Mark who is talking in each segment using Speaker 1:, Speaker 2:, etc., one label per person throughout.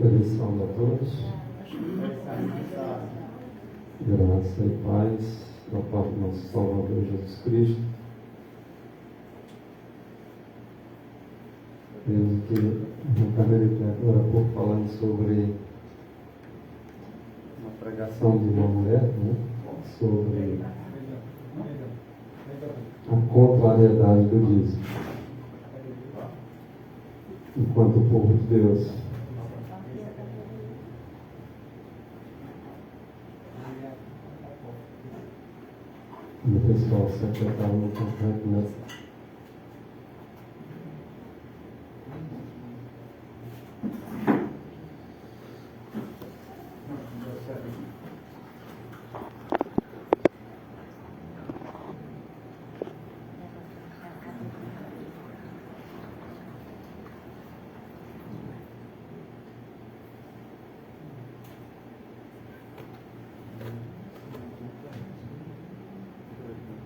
Speaker 1: Feliz sábado a todos. Graça e paz da parte do nosso Salvador Jesus Cristo. Mesmo que no Camerito agora há pouco falando sobre uma pregação de uma mulher, né? Sobre a contrariedade do dízimo. Enquanto o povo de Deus e o pessoal se apertava no contrato nessa.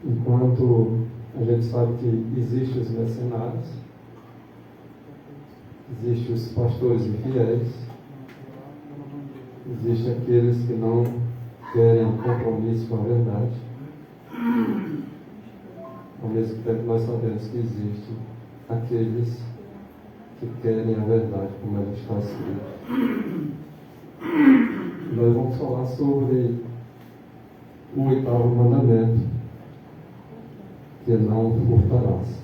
Speaker 1: Enquanto a gente sabe que existem os mercenários, existem os pastores infiéis, existem aqueles que não querem compromisso com a verdade. Ao mesmo tempo nós sabemos que existem aqueles que querem a verdade, como ela está escrita. Nós vamos falar sobre o 8º mandamento, que não furtarás.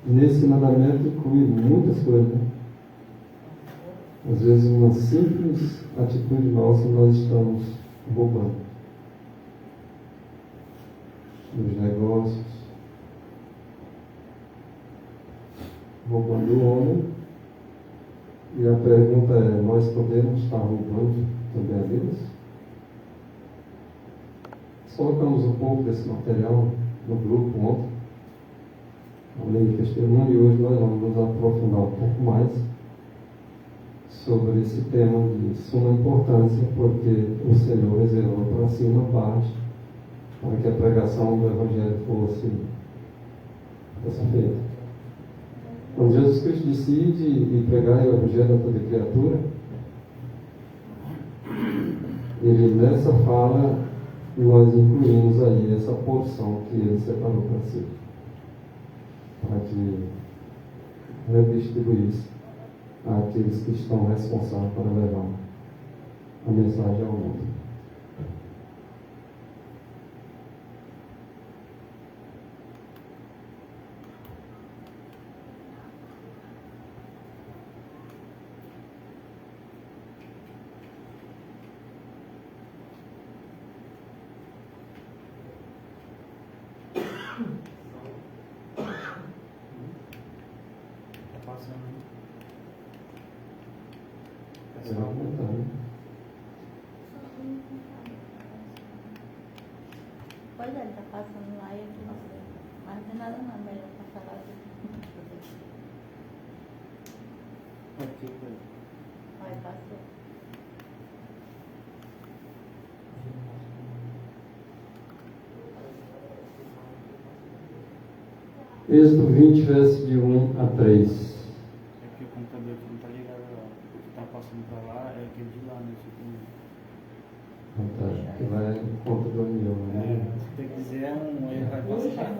Speaker 1: Nesse mandamento inclui muitas coisas. Às vezes uma simples atitude nossa nós estamos roubando. Nos negócios, roubando o homem. E a pergunta é, nós podemos estar roubando também a Deus? Nós colocamos um pouco desse material no grupo ontem, além de testemunho, e hoje nós vamos nos aprofundar um pouco mais sobre esse tema de suma importância, porque o Senhor reservou para si uma parte para que a pregação do Evangelho fosse feita. Quando Jesus Cristo decide e pregar o Evangelho a toda criatura, ele nessa fala, nós incluímos aí essa porção que ele separou para si, para que redistribuísse àqueles que estão responsáveis para levar a mensagem ao mundo.
Speaker 2: Pois é, ele está passando lá e aqui não sei. Mas não tem nada não, melhor passar lá.
Speaker 3: Aqui foi.
Speaker 2: Vai, passou.
Speaker 1: Êxodo 20, verso de 1 a 3.
Speaker 3: É que o computador aqui não está ligado lá. O que está passando para lá é aquele de lá, né?
Speaker 1: Que vai em conta do anel, né?
Speaker 3: Tem que dizer um, ele vai passar.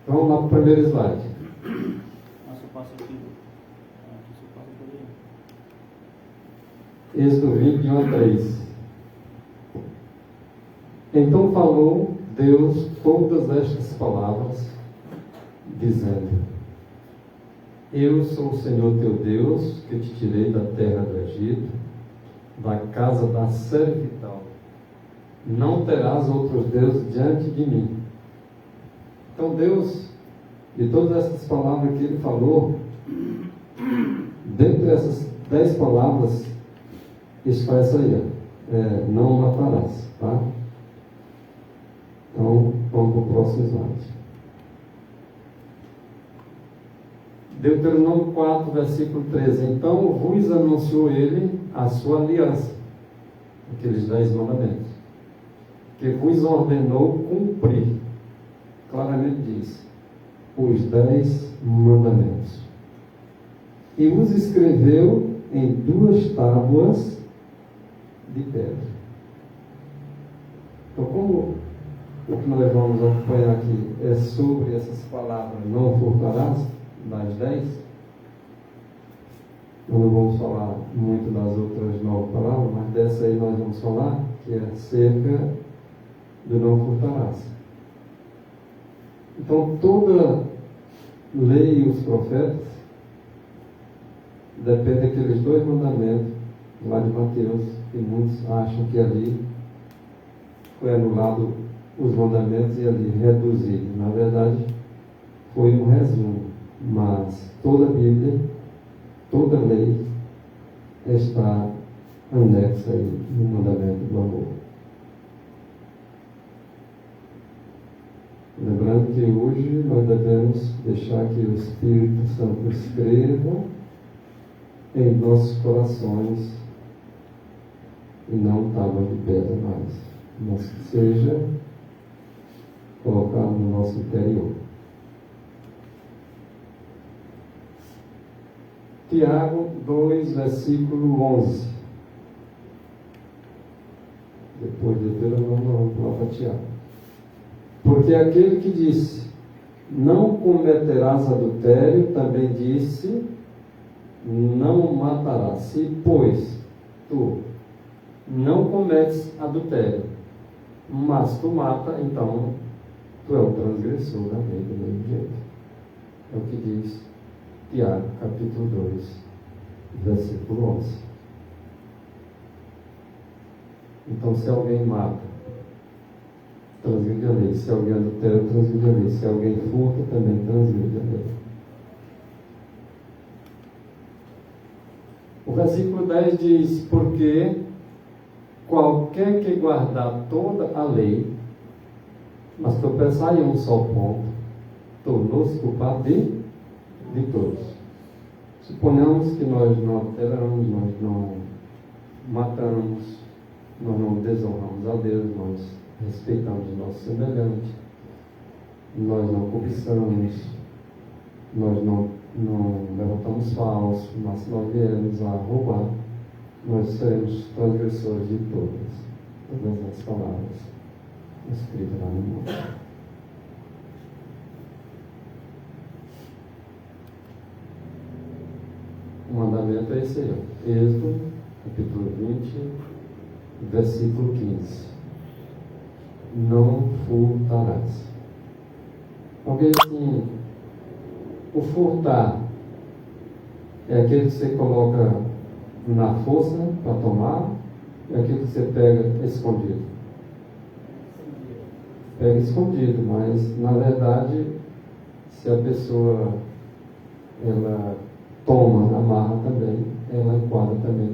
Speaker 1: Vamos lá para o primeiro slide.
Speaker 3: Nossa, eu passo aqui. Aqui eu passo por aí.
Speaker 1: Êxodo 20, de 1 a 3. Então falou Deus todas estas palavras, dizendo: Eu sou o Senhor teu Deus, que te tirei da terra do Egito, da casa da servidão. Não terás outros deuses diante de mim. Então Deus, de todas essas palavras que ele falou, dentro dessas 10 palavras, está essa aí, não matarás, tá? Então, vamos para o próximo slide. Deuteronômio 4, versículo 13. Então vos anunciou ele a sua aliança, aqueles 10 mandamentos, que vos ordenou cumprir. Claramente diz, os 10 mandamentos. E os escreveu em 2 tábuas de pedra. Então, como o que nós vamos acompanhar aqui é sobre essas palavras, não furtarás, das 10, nós não vamos falar muito das outras 9 palavras, mas dessa aí nós vamos falar, que é acerca do não furtarás. Então, toda lei e os profetas depende daqueles 2 mandamentos lá de Mateus, que muitos acham que ali foi anulado os mandamentos e ali reduzido. Na verdade, foi um resumo, mas toda a Bíblia, toda a lei está anexa aí no mandamento do amor. Lembrando que hoje nós devemos deixar que o Espírito Santo escreva em nossos corações e não tábua de pedra mais, mas que seja colocado no nosso interior. Tiago 2, versículo 11. Depois de Deuteronômio, vamos lá para Tiago. Porque aquele que disse, não cometerás adultério, também disse, não matarás. Se, pois, tu não cometes adultério, mas tu mata, então tu é o transgressor da lei do mesmo jeito. É o que diz Tiago, capítulo 2, versículo 11. Então, se alguém mata, transgride a lei. Se alguém adultera, transgride a lei. Se alguém furta, também transgride a lei. O versículo 10 diz, porque qualquer que guardar toda a lei, mas tropeçar em um só ponto, tornou-se culpado de todos. Suponhamos que nós não adulteramos, nós não matamos, nós não desonramos a Deus, nós respeitamos o nosso semelhante, nós não cobiçamos, nós não levantamos falso, mas se nós viermos a roubar, nós seremos transgressores de todas as palavras escritas lá no mundo. O mandamento é esse aí, ó. Êxodo, capítulo 20, versículo 15. Não furtarás. Alguém assim, o furtar é aquele que você coloca na força para tomar, é aquele que você pega escondido. Pega escondido, mas na verdade, se a pessoa ela toma, amarra também, ela enquadra também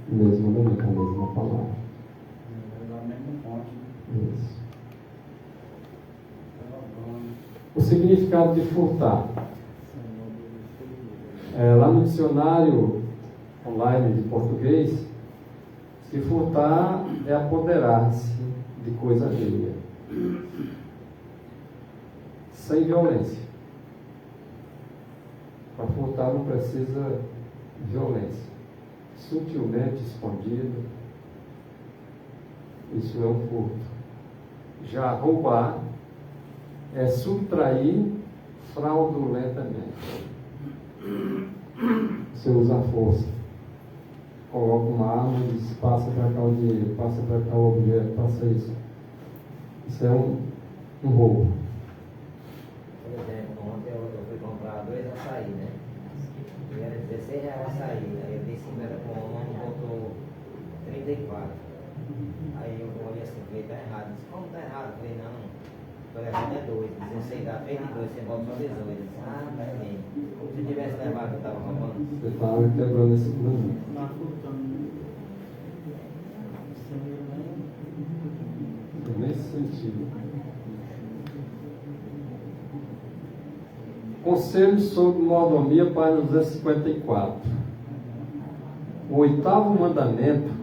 Speaker 1: no mesmo momento, na mesma palavra.
Speaker 3: Na mesma fonte.
Speaker 1: Isso. O significado de furtar. Lá no dicionário online de português, diz que furtar é apoderar-se de coisa alheia, sem violência. Para furtar não precisa violência. Sutilmente escondido, isso é um furto. Já roubar é subtrair fraudulentamente. Você usa a força. Coloca uma arma e diz, passa para cá o dinheiro, passa para cá o objeto, passa isso. Isso é um roubo.
Speaker 4: Por exemplo, ontem eu fui comprar 2 açaí, né? E era R$16 o açaí. Aí eu disse que era com um, botou 34. Aí eu olhei assim, falei, tá errado. Disse, como tá errado? Eu falei, não, tô levando é 2. 16 dá 22, você bota só 18. Eu disse, tá bem. Se eu tivesse levado, eu tava roubando.
Speaker 1: Você está quebrando esse mandamento.
Speaker 3: Está furtando.
Speaker 1: Nesse sentido. Conselho sobre mordomia, página 254. O 8º mandamento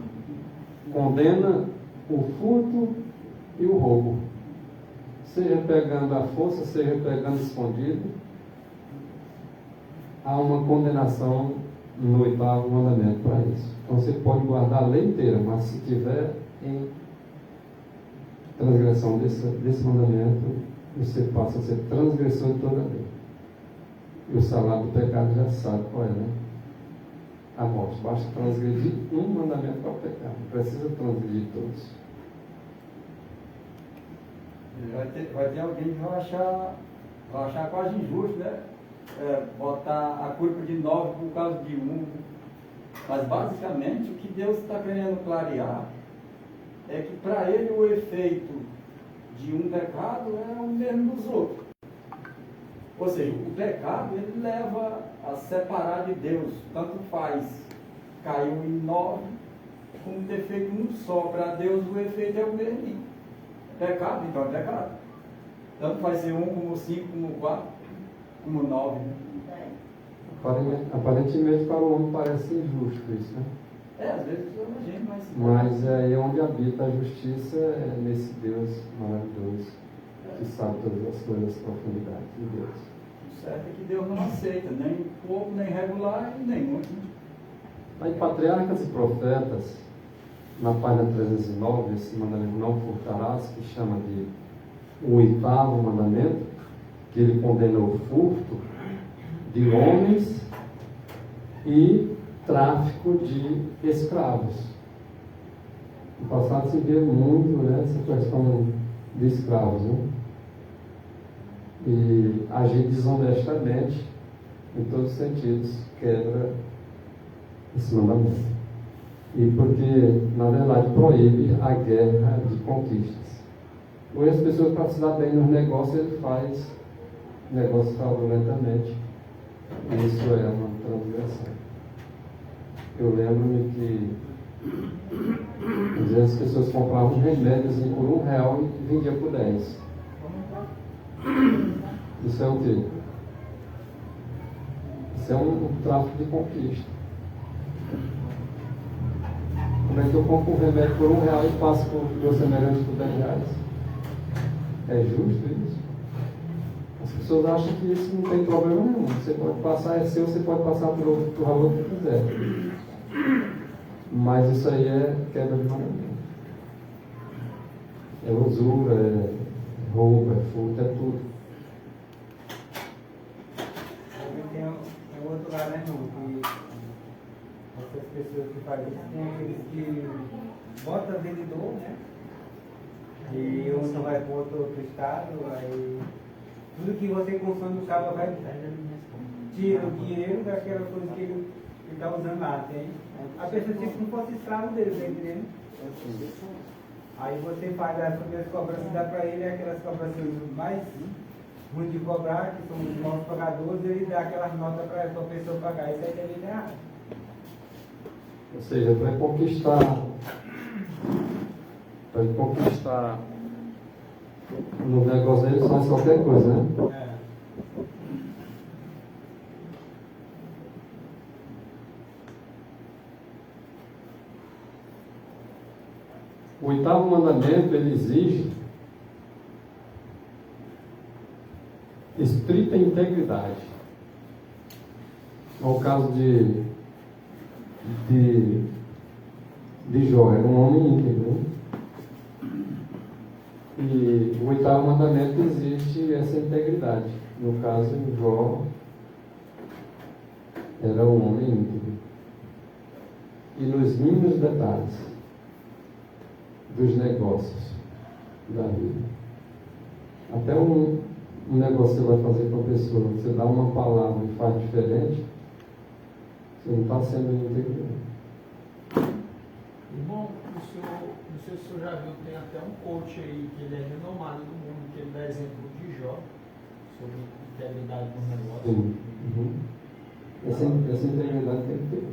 Speaker 1: condena o furto e o roubo, seja pegando à força, seja pegando escondido. Há uma condenação no 8º mandamento para isso. Então você pode guardar a lei inteira, mas se tiver em transgressão desse mandamento, você passa a ser transgressor de toda a lei. E o salário do pecado já sabe qual é, né? A morte. Basta transgredir um mandamento para o pecado. Não precisa transgredir todos.
Speaker 5: Vai ter alguém que vai achar quase injusto, né? Botar a culpa de 9 por causa de 1. Mas basicamente o que Deus está querendo clarear é que para ele o efeito de um pecado é o mesmo dos outros. Ou seja, o pecado ele leva a separar de Deus. Tanto faz caiu em 9 como ter feito um só. Para Deus o efeito é o mesmo. Pecado, então é pecado. Tanto faz ser 1 como 5, como 4, como 9.
Speaker 1: Aparentemente para o homem parece injusto isso, né?
Speaker 5: Às vezes a gente,
Speaker 1: mas é aí onde habita a justiça, é nesse Deus maravilhoso, que sabe todas as coisas, as profundidades de Deus.
Speaker 5: O certo é que Deus não aceita, nem pouco, nem regular, nem muito.
Speaker 1: Aí, Patriarcas e Profetas, na página 309, esse mandamento não furtarás, que chama de o 8º mandamento, que ele condena o furto de homens e tráfico de escravos. No passado se vê muito, né, essa questão de escravos, né? E agir desonestamente, em todos os sentidos, quebra esse mandamento. E porque, na verdade, proíbe a guerra de conquistas. Hoje as pessoas, para se dar bem nos negócios, ele faz negócio fraudulentamente. E isso é uma transgressão. Eu lembro-me que às vezes as pessoas compravam remédios por R$1 e vendiam por 10. Isso é o quê? Isso é um tráfico de conquista. Como é que eu compro um remédio por R$1 e passo por meu semelhante por R$10? É justo isso? As pessoas acham que isso não tem problema nenhum. Você pode passar, é seu, você pode passar para o valor que quiser. Mas isso aí é quebra de mandamento. É usura, é roubo, é furto, é tudo.
Speaker 6: Tem outro lado, né, irmão? Que essas pessoas que fazem isso, tem aqueles que botam vendedor, né? E um vai para outro estado, aí tudo que você consome, o cara vai tira o dinheiro daquela coisa que ele está usando lá, tem? A pessoa diz que não fosse escravo dele, tá entendendo? Aí você faz as primeiras cobranças, dá para ele aquelas cobranças mais ruins de cobrar, que são os maus pagadores, ele dá aquelas notas para a pessoa pagar. Isso aí também é errado.
Speaker 1: Ou seja, para conquistar no negócio dele faz qualquer coisa, né?
Speaker 6: É.
Speaker 1: O 8º mandamento, ele exige estrita integridade. É o caso de Jó, era um homem íntegro. E o 8º mandamento existe essa integridade. No caso, Jó era um homem íntegro. E nos mínimos detalhes dos negócios da vida. Até um negócio que você vai fazer com a pessoa, você dá uma palavra e faz diferente, você não está sendo íntegro.
Speaker 7: Irmão, não sei se o senhor já viu, tem até um coach aí, que ele é renomado no mundo, que ele dá exemplo de Jó, sobre integridade no negócio.
Speaker 1: Sim. Uhum. Essa integridade tem que ter.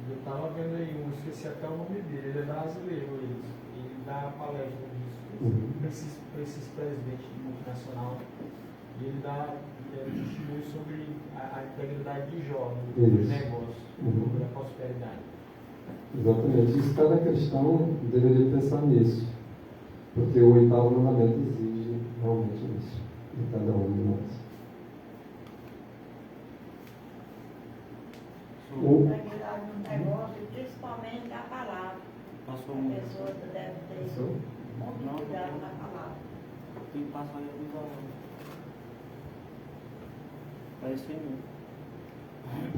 Speaker 7: Eu estava vendo aí esqueci até o nome dele, ele é brasileiro, ele dá palestra disso para esses presidentes de multinacional, e ele dá é testemunho sobre a integridade de Jó no
Speaker 1: Isso.
Speaker 7: negócio,
Speaker 1: Uhum.
Speaker 7: sobre a prosperidade.
Speaker 1: Exatamente. Isso cada cristão deveria pensar nisso. Porque o 8º mandamento exige realmente isso de cada um de nós.
Speaker 2: Integridade no negócio, e principalmente a palavra.
Speaker 3: Passou
Speaker 2: A
Speaker 3: muito.
Speaker 2: pessoa deve ter
Speaker 1: Passou?
Speaker 2: muito cuidado na palavra.
Speaker 3: Tem que passar aí alguns alunos. Parece ser muito.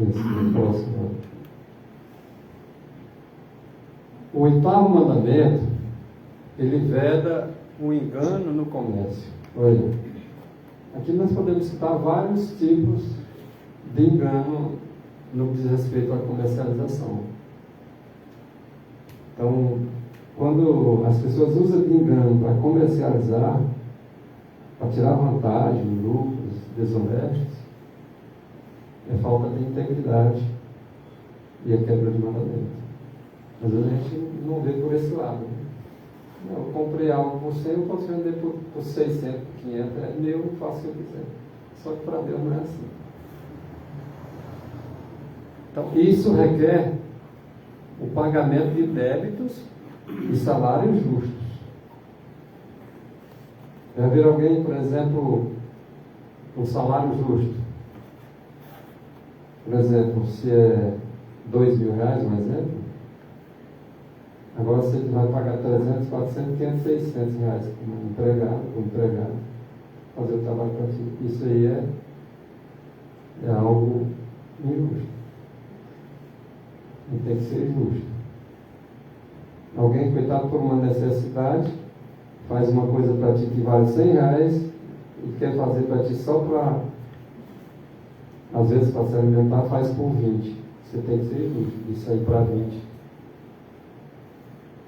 Speaker 1: Esse próximo. O 8º mandamento, ele veda o engano no comércio. Olha, aqui nós podemos citar vários tipos de engano no que diz respeito à comercialização. Então, quando as pessoas usam de engano para comercializar, para tirar vantagem, lucros desonestos, é falta de integridade e é quebra de mandamento. Às vezes a gente não vê por esse lado. Né? Não, eu comprei algo por 100, eu posso vender por 600, por 500, é meu, eu faço o que eu quiser. Só que para Deus não é assim. Então, isso requer o pagamento de débitos e salários justos. Já ver alguém, por exemplo, um salário justo? Por exemplo, se é R$2.000, um exemplo, agora você vai pagar 300, 400, 500, 600 reais como empregado, fazer o trabalho para ti. Isso aí é algo injusto. E tem que ser justo. Alguém, coitado por uma necessidade, faz uma coisa para ti que vale 100 reais e quer fazer para ti só para, às vezes, para se alimentar, faz por 20. Você tem que ser justo. Isso aí para 20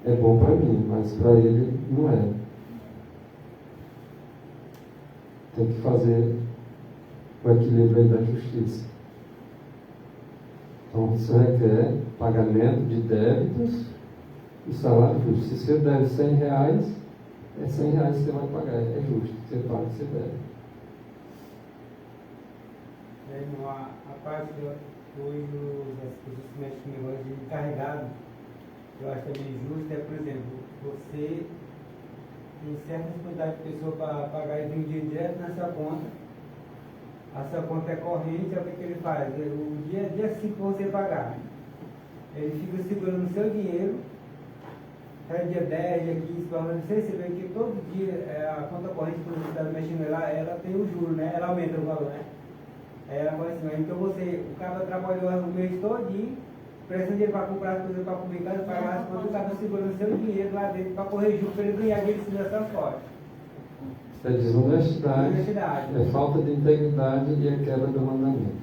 Speaker 1: é bom para mim, mas para ele não é. Tem que fazer o equilíbrio aí da justiça. Então, isso requer pagamento de débitos e salário justo. Se você deve 100 reais, é 100 reais que você vai pagar. É justo, você paga o que você deve.
Speaker 6: A parte que hoje as pessoas que mexem com o negócio de encarregado, eu acho também justo, por exemplo, você tem certa quantidade de pessoas para pagar e tem um dinheiro direto na sua conta. A sua conta é corrente, é o que ele faz? O dia 5 você pagar. Ele fica segurando o seu dinheiro, até dia 10, dia 15, para você receber, que todo dia a conta corrente que você está mexendo lá, ela tem o juro, né? Ela aumenta o valor, né? Ela fala assim, então o cara trabalhou o mês todinho, presta dinheiro para comprar as coisas para publicar, pagar as contas, o cara segurando o seu dinheiro lá dentro para correr juro, para ele ganhar dinheiro em cima dessa fora.
Speaker 1: Isso é desonestidade, é falta de integridade e é quebra do mandamento.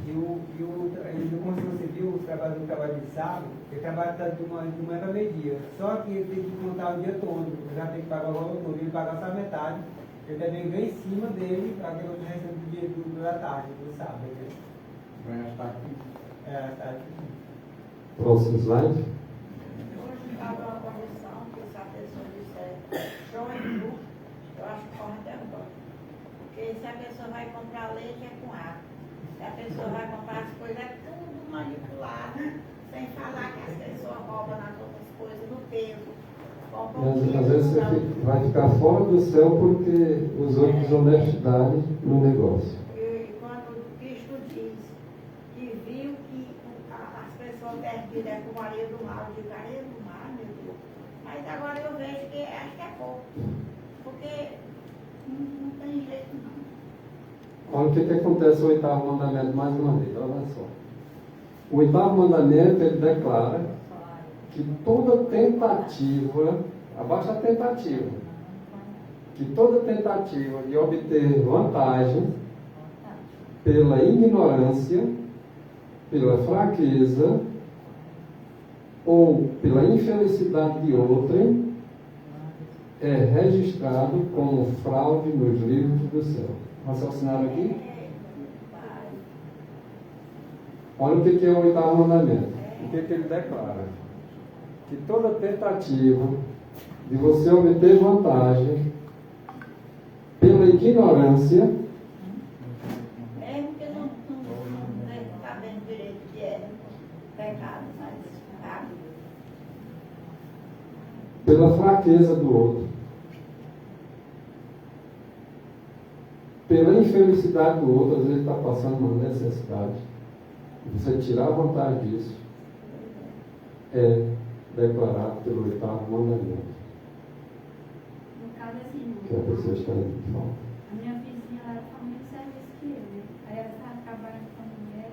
Speaker 6: Como você viu, o trabalho de sábado, ele trabalha de manhã para meio-dia. Só que ele tem que contar o dia todo, ele já tem que pagar o valor todo, ele paga só metade, ele também ganha em cima dele, aquele outro restante do dia da tarde, do sábado. Né?
Speaker 5: Ganha as taxas.
Speaker 6: É, tá.
Speaker 1: Próximo slide.
Speaker 2: Hoje estava uma condição que se a pessoa disser show é justo, eu acho que corre até agora. Porque se a pessoa vai comprar leite é com água. Se a pessoa vai comprar as coisas é tudo manipulado, sem falar que as pessoas roubam nas outras coisas, no peso.
Speaker 1: Mas às vezes você vai ficar fora do céu porque usou desonestidade no negócio.
Speaker 2: E quando Cristo diz que viu que as pessoas perdidas é com o areia do mar, de areia do mar, meu Deus. Mas agora eu vejo que acho que é pouco. Porque não tem jeito não.
Speaker 1: Olha o que acontece no 8º mandamento mais uma vez, olha só. O 8º mandamento, ele declara que toda tentativa, abaixa a tentativa, que toda tentativa de obter vantagem pela ignorância, pela fraqueza ou pela infelicidade de outrem é registrado como fraude nos livros do céu. Raciocinaram aqui? Olha o que é o 8º mandamento. O que ele declara? Que toda tentativa de você obter vantagem pela ignorância pela fraqueza do outro, pela infelicidade do outro. Às vezes está passando uma necessidade. Você tirar vantagem disso é declarado pelo 8º mandamento,
Speaker 8: No caso, assim,
Speaker 1: que a pessoa está em falta.
Speaker 8: a minha vizinha ela era família de serviço que eu, né? Aí ela estava trabalhando com a mulher,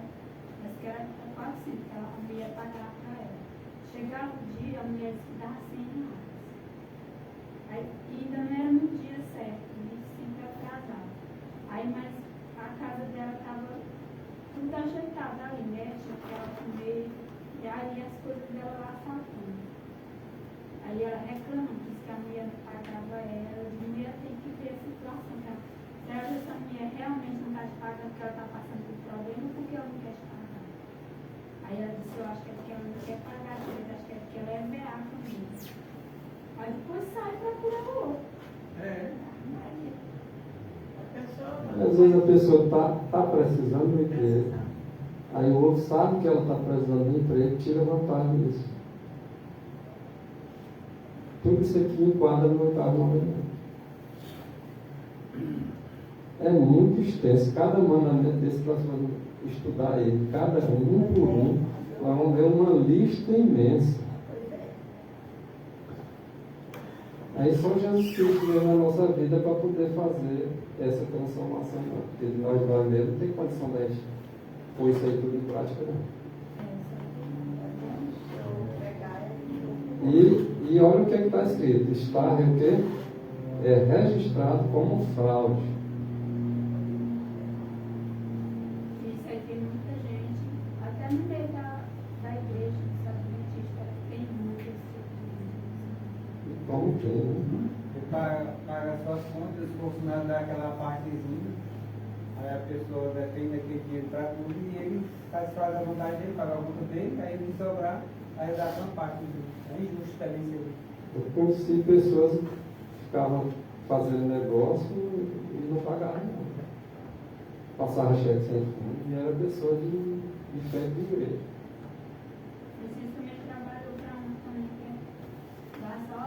Speaker 8: mas que era quase sempre que a mulher pagava para ela. Chegava o dia, a mulher se dava R$100. Aí ainda não era no dia certo, né? Sempre atrasava. Aí, mas a casa dela estava tudo ajeitado ali, né? Tinha que ela comer, e aí as coisas dela lá faltando. Aí ela reclamou, disse que a mulher não pagava ela, a mulher tem que ver a situação. Tá? Será que essa mulher realmente não está te pagando porque ela está passando por problema ou porque ela não quer te pagar? Aí ela disse, eu acho que é porque ela não quer pagar, eu acho que é porque ela é beata mesmo. Aí depois sai e procura outro.
Speaker 1: Às vezes a pessoa está precisando de emprego, aí o outro sabe que ela está precisando de emprego e tira vantagem disso. Tudo isso aqui enquadra no 8º mandamento. É muito extenso. Cada mandamento desse nós vamos estudar ele, cada um por um. Nós vamos ver uma lista imensa. Aí só Jesus Cristo veio na nossa vida para poder fazer essa transformação. Porque nós mesmos não tem condição de pôr isso aí tudo em prática, não. E olha o que está escrito. Está o quê? É registrado como fraude.
Speaker 8: Isso aí tem muita gente, até no meio da igreja, dos adventistas, tem muita esse tipo de
Speaker 1: Como tem, né?
Speaker 6: Ele paga suas contas, o funcionário dá aquela partezinha, aí a pessoa depende daquele dinheiro para tudo e ele satisfaz a vontade dele, paga a conta dele, aí ele sobrar, aí dá uma parte dele. É injusto também ser.
Speaker 1: Eu conheci pessoas que ficavam fazendo negócio e não pagavam, não. Passaram cheque sem fundo e era pessoa de fé de igreja.
Speaker 8: Vocês também trabalhou para um também que dá só a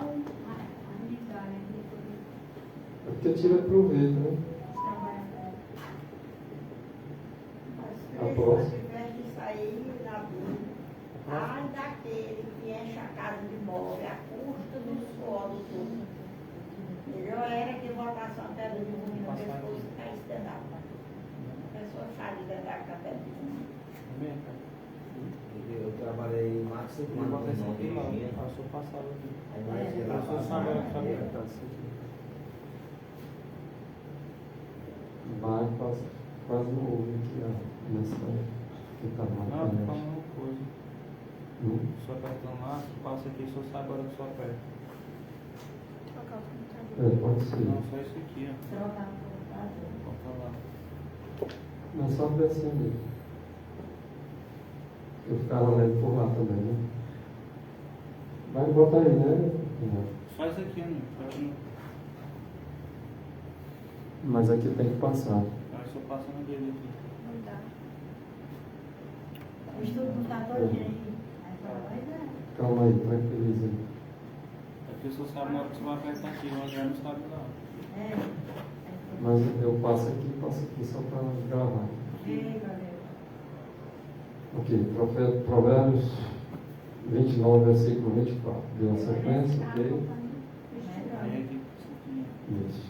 Speaker 8: migalha depois
Speaker 1: É porque tira proveito, né?
Speaker 8: trabalha para ela.
Speaker 1: Após.
Speaker 2: Ao invés de sair na rua, ai daquele que enche a casa de móvel à custa do suor do povo. Melhor era que botasse uma pedra de ruim no pescoço e caísse dentro da porta. A pessoa sai de dentro da pedra de ruim.
Speaker 4: Eu trabalhei mais de 5 anos em Virgínia.
Speaker 3: Passou passado aqui.
Speaker 4: Aí mais de lá
Speaker 3: Passou
Speaker 4: passava
Speaker 3: sábado,
Speaker 4: madeira.
Speaker 1: Vai, quase não ouve aqui a mensagem que está
Speaker 3: Não,
Speaker 1: na
Speaker 3: tô
Speaker 1: internet.
Speaker 3: falando uma coisa. Só apertando lá, passa aqui, só sai agora que só aperta.
Speaker 1: Pode ser.
Speaker 3: Não, só isso aqui, ó.
Speaker 2: Trocar no computador.
Speaker 3: Bota lá.
Speaker 1: Não é só descendo. Eu ficava lendo por lá também, né? Vai botar aí, né?
Speaker 3: Só isso aqui, né? Aí
Speaker 1: Mas aqui tem que passar.
Speaker 3: só passa no dedo aqui.
Speaker 2: Não dá. O estudo não está todinho aí. Aí fala, mas é.
Speaker 1: Calma aí, tranquiliza aí.
Speaker 3: A pessoa sabe na hora que você vai apertar aqui, mas já não sabe não.
Speaker 2: É.
Speaker 1: Mas eu passo aqui só para gravar.
Speaker 2: Ei, galera.
Speaker 1: Ok, Provérbios 29, versículo 24. Deu uma sequência, ok?
Speaker 3: Aí aqui, isso aqui.
Speaker 1: Isso.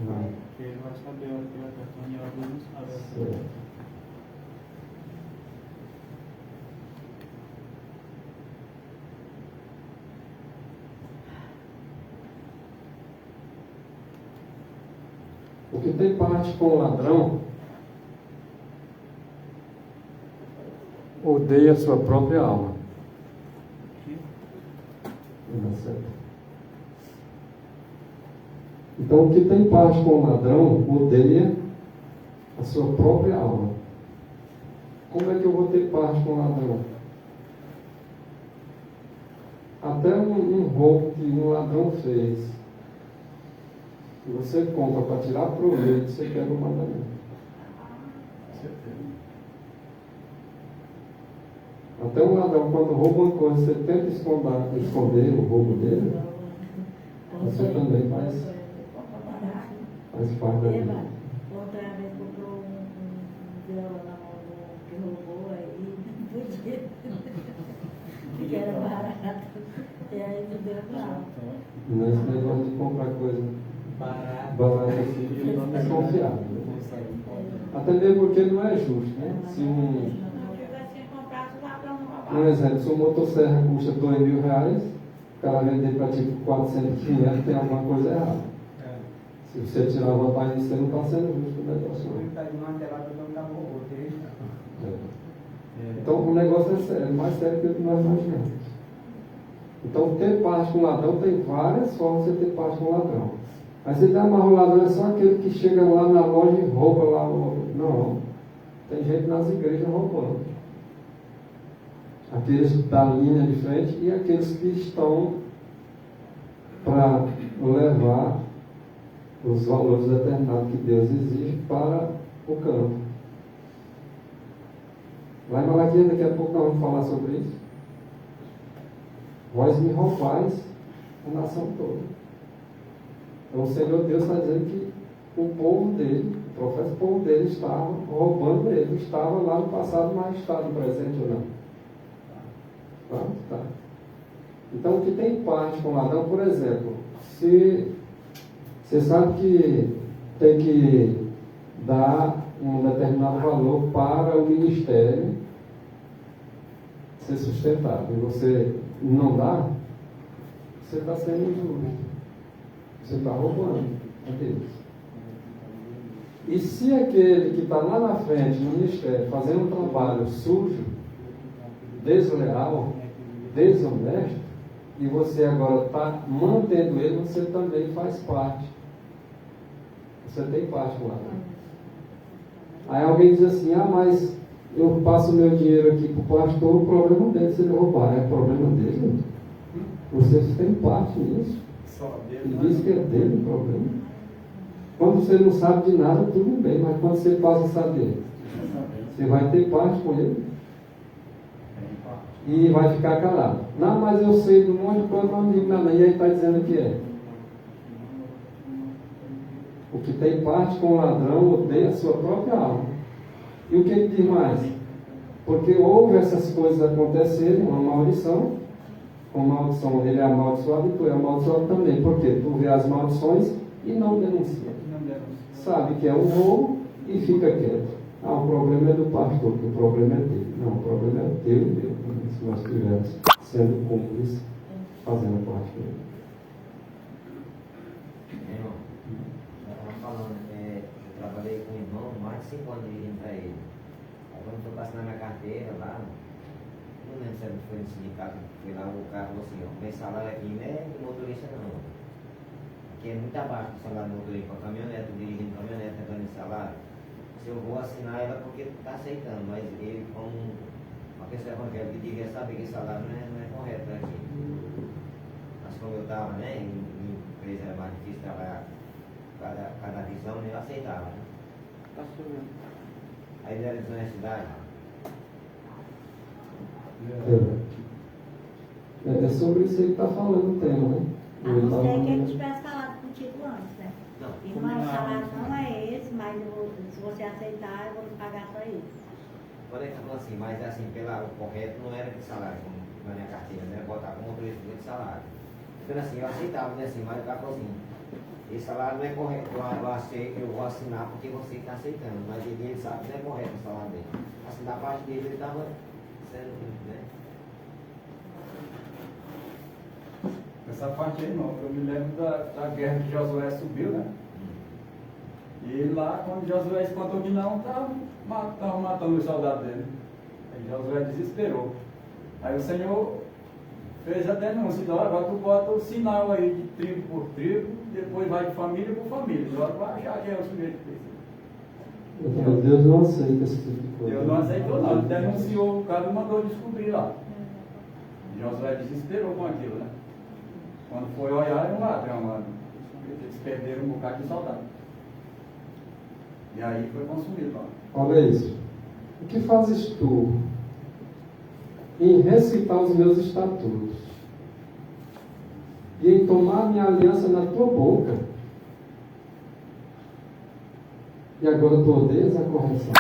Speaker 1: Vai.
Speaker 3: Porque ele vai saber a hora que ele apertar e a hora que ele não sabe.
Speaker 1: Certo. O que tem parte com o ladrão odeia a sua própria alma.
Speaker 3: Aqui.
Speaker 1: Não dá certo. Então, o que tem parte com o ladrão odeia a sua própria alma. Como é que eu vou ter parte com o ladrão? Até um roubo que um ladrão fez, que você compra para tirar proveito, você quebra o mandamento. Até um ladrão, quando rouba uma coisa, você tenta esconder o roubo dele, Você também faz
Speaker 2: Compra barato.
Speaker 1: parte da
Speaker 2: Eva,
Speaker 1: vida.
Speaker 2: outra vez comprou um violão na mão do que roubou aí, não podia. Porque era barato. E aí não deu não.
Speaker 1: Não é esse negócio de comprar coisa barata assim, não é confiável. Né? Até mesmo porque não é justo, né? Se
Speaker 2: Não tivesse comprado, o ladrão não roubava.
Speaker 1: um exemplo, se uma motosserra custa R$2.000, o cara vender para tipo 400, 500, tem alguma coisa errada. Se você tirar vantagem disso, você não está sendo justo no negócio.
Speaker 6: Ele está desmantelado e não dá robô,
Speaker 1: Então o negócio é sério, mais sério que o que nós imaginamos. Então ter parte com ladrão tem várias formas de ter parte com ladrão. Aí você dá mais o ladrão é só aquele que chega lá na loja e rouba lá o. Não. Tem gente nas igrejas roubando. Aqueles da linha de frente e aqueles que estão para levar os valores determinados que Deus exige para o campo. Lá em Malaquias, daqui a pouco nós vamos falar sobre isso. Vós me roubais a nação toda. Então o Senhor Deus está dizendo que o povo dele, o profeta, o povo dele estava roubando ele. Estava lá no passado, mas está no presente ou não? Tá. Então o que tem parte com ladrão, por exemplo, se você sabe que tem que dar um determinado valor para o ministério ser sustentado, e você não dá, você está sendo injusto. Você está roubando a Deus. E se aquele que está lá na frente no ministério fazendo um trabalho sujo, desleal, desonesto, e você agora está mantendo ele, você também faz parte. Você tem parte com ela. Aí alguém diz assim, mas eu passo o meu dinheiro aqui para o pastor, o problema dele se ele roubar, é problema dele. Você tem parte nisso. Ele diz que é dele o problema. Quando você não sabe de nada, tudo bem, mas quando você passa a saber, você vai ter parte com ele e vai ficar calado. Não, mas eu sei de um monte de coisa, não digo nada. E aí está dizendo que é. O que tem parte com o ladrão odeia a sua própria alma. E o que ele diz mais? Porque houve essas coisas acontecerem, uma maldição. Com maldição ele é amaldiçoado e tu é amaldiçoado também. Por quê? Tu vê as maldições e não denuncia. Sabe que é um roubo e fica quieto. O problema é do pastor, que o problema é dele. Não, o problema é teu e meu. Se nós estivermos sendo cúmplices, fazendo parte dele.
Speaker 4: Irmão, eu estava falando, eu trabalhei com um irmão mais de 5 anos dirigindo para ele. Aí quando eu passei na minha carteira lá, não lembro se foi no sindicato, foi lá, o cara falou assim, meu salário aqui não é de motorista não. Aqui é muito abaixo do salário do motorista, com a caminhonete, dirigindo caminhonete, ganhando salário. Se eu vou assinar ela porque está aceitando, mas ele, como uma pessoa evangélica, devia saber que esse salário não é correto aqui. Mas como eu estava, né, em empresa era mais difícil trabalhar cada visão, eu aceitava. Né? Aí ele era desonestidade.
Speaker 1: É sobre isso que ele está falando o tema, né?
Speaker 2: A não ser que ele tivesse falado contigo antes, né?
Speaker 4: Não.
Speaker 2: E o salário não é esse, mas se você aceitar, eu vou te pagar só isso.
Speaker 4: Quando ele falou assim, mas assim, o correto não era de salário, como na minha carteira, né? Botar como motorista de salário. Então assim, eu aceitava, né? Assim, mas o cara falou assim, esse salário não é correto, eu vou assinar porque você está aceitando, mas ele sabe que não é correto o salário dele. Assim, da parte dele ele estava sendo, né?
Speaker 5: Essa parte aí não, eu me lembro da guerra que Josué subiu, né? E lá, quando Josué espantou que não, estava matando os soldados dele. Aí Josué desesperou. Aí o Senhor fez a denúncia, então agora tu bota o sinal aí de tribo por tribo, depois vai de família por família. Agora vai achar quem é o sujeito que fez.
Speaker 1: Mas Deus não aceita esse tipo de coisa.
Speaker 5: Deus não aceitou não, ele denunciou, o cara mandou descobrir lá. Josué desesperou com aquilo, né? Quando foi olhar, era um ladrão, mano. Eles perderam um bocado de soldado. E aí foi consumido lá.
Speaker 1: Olha isso. O que fazes tu em recitar os meus estatutos e em tomar minha aliança na tua boca. E agora tu odeias a correção.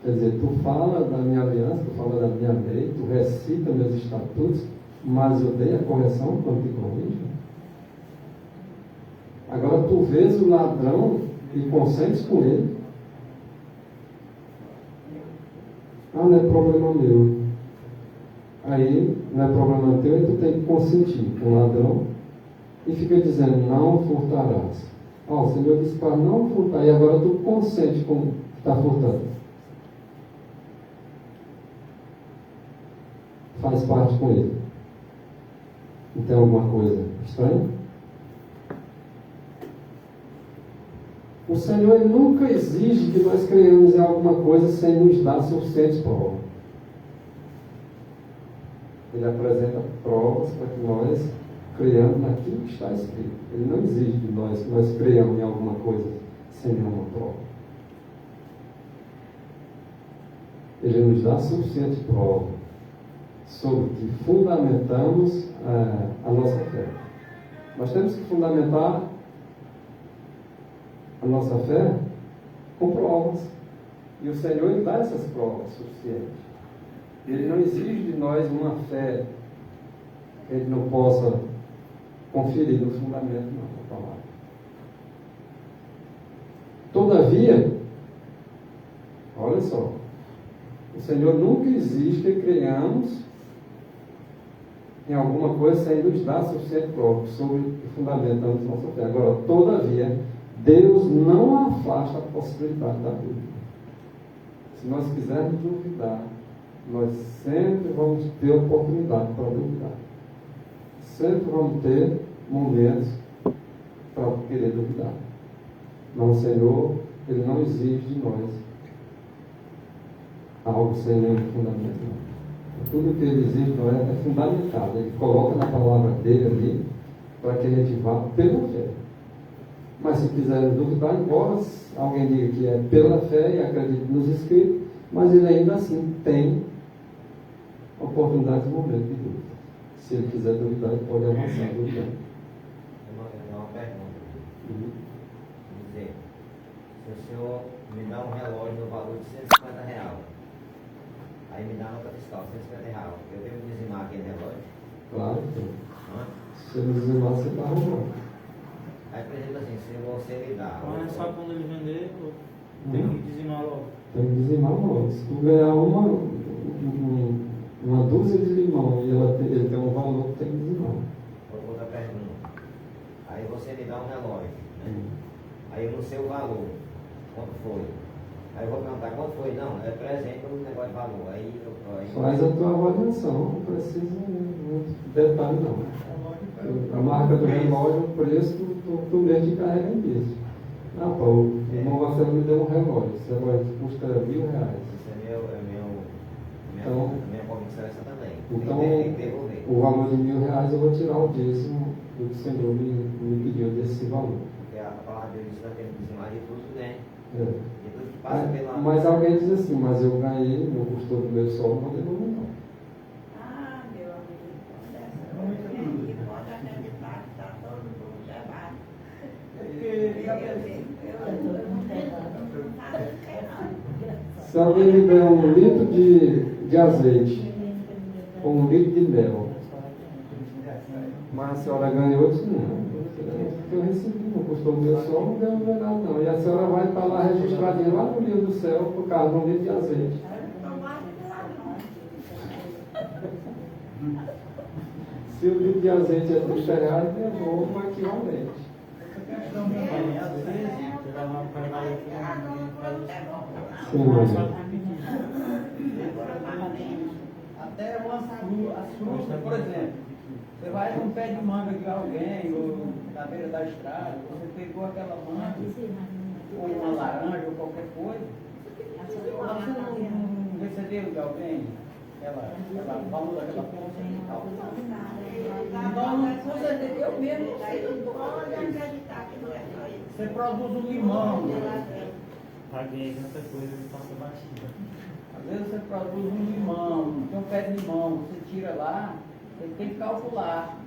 Speaker 1: Quer dizer, tu fala da minha aliança, tu fala da minha lei, tu recita meus estatutos, mas odeia a correção quando te corrige. Agora tu vês o ladrão e consentes com ele. Ah, não é problema meu. Aí, não é problema teu, aí tu tem que consentir com o ladrão e fica dizendo, não furtarás. Ó, o Senhor disse para não furtar, e agora tu consente com que está furtando. Faz parte com ele. Não tem alguma coisa estranha? O Senhor ele nunca exige que nós creiamos em alguma coisa sem nos dar suficientes provas. Ele apresenta provas para que nós creiamos naquilo que está escrito. Ele não exige de nós que nós creiamos em alguma coisa sem nenhuma prova. Ele nos dá suficiente prova sobre que fundamentamos a nossa fé. Nós temos que fundamentar a nossa fé com provas. E o Senhor ele dá essas provas suficientes. Ele não exige de nós uma fé que ele não possa conferir no fundamento da palavra. Todavia, olha só, o Senhor nunca exige que creiamos em alguma coisa sem nos dar suficiente prova sobre o fundamentamos nossa fé. Agora, todavia, Deus não afasta a possibilidade da dúvida. Se nós quisermos duvidar, nós sempre vamos ter oportunidade para duvidar. Sempre vamos ter momentos para querer duvidar. Mas o Senhor, Ele não exige de nós algo sem nenhum fundamento. Não. Tudo que Ele exige de nós é fundamentado. Ele coloca na palavra dele ali para que a gente vá pela fé. Mas se quisermos duvidar, embora alguém diga que é pela fé e acredite nos escritos, mas ele ainda assim tem oportunidade de momento de dúvida. Se ele quiser duvidar, ele pode avançar duvidando.
Speaker 4: É uma pergunta. Dizer, se o senhor me dá um relógio no valor de R$150, aí me dá nota fiscal, R$150, eu devo dizimar aquele relógio?
Speaker 1: Claro que tem.
Speaker 4: Hã?
Speaker 1: Se ele dizimar, você está roubando.
Speaker 4: Aí, por exemplo, assim, se você me dá.
Speaker 3: Mas só quando ele vender, tem que dizimar logo.
Speaker 1: Tem que dizimar logo. Se tu ganhar uma dúzia de limão e ele tem um valor, tem que dizimar.
Speaker 4: Outra pergunta. Aí você me dá um relógio, né? Aí eu não sei o valor. Quanto foi? Aí eu vou perguntar quanto foi? Não, é presente no negócio de valor. Aí
Speaker 1: Faz a tua avaliação, não precisa muito detalhe não. A marca do relógio, o preço, tu mesmo te carrega em isso. Ah, pô, o irmão Marcelo me deu um relógio. Esse relógio custa R$1.000.
Speaker 4: isso
Speaker 1: Então,
Speaker 4: minha convicção é essa também.
Speaker 1: Então,
Speaker 4: Tem que devolver.
Speaker 1: o valor de R$1.000 eu vou tirar o dízimo do que o Senhor me pediu desse valor.
Speaker 4: Porque a palavra de Deus diz que nós temos que dizimar de tudo, né?
Speaker 1: É.
Speaker 4: De tudo que passa pela.
Speaker 1: Mas alguém diz assim, mas eu ganhei, não custou do meu sol, não vou devolver não.
Speaker 2: Ah, meu amigo, e pode acreditar que está todo mundo errado. Eu não tenho nada de querer, não.
Speaker 1: Se alguém me der 1 litro de azeite, ou 1 litro de mel, mas a senhora ganhou, eu disse, não, eu recebi, não custou o meu sol, não ganhou nada não. E a senhora vai estar lá registradinha lá no livro do céu, por causa de 1 litro de azeite.
Speaker 2: Tomara que lá não.
Speaker 1: Se o litro de azeite é R$30, devolvo equivalente.
Speaker 3: Às vezes, você vai lá para lá e
Speaker 1: Sim, mas
Speaker 6: Até as frutas, por exemplo, você vai num pé de manga de alguém, ou na beira da estrada, você pegou aquela manga, ou uma laranja, ou qualquer coisa, você não recebeu de alguém aquela valor daquela fruta e tal. Então, eu mesmo não sei do
Speaker 2: Pode acreditar que não é só isso.
Speaker 6: Você produz um limão,
Speaker 3: paguei tanta coisa que passa batida.
Speaker 6: às vezes você produz um limão, tem um pé de limão, você tira lá, você tem que calcular.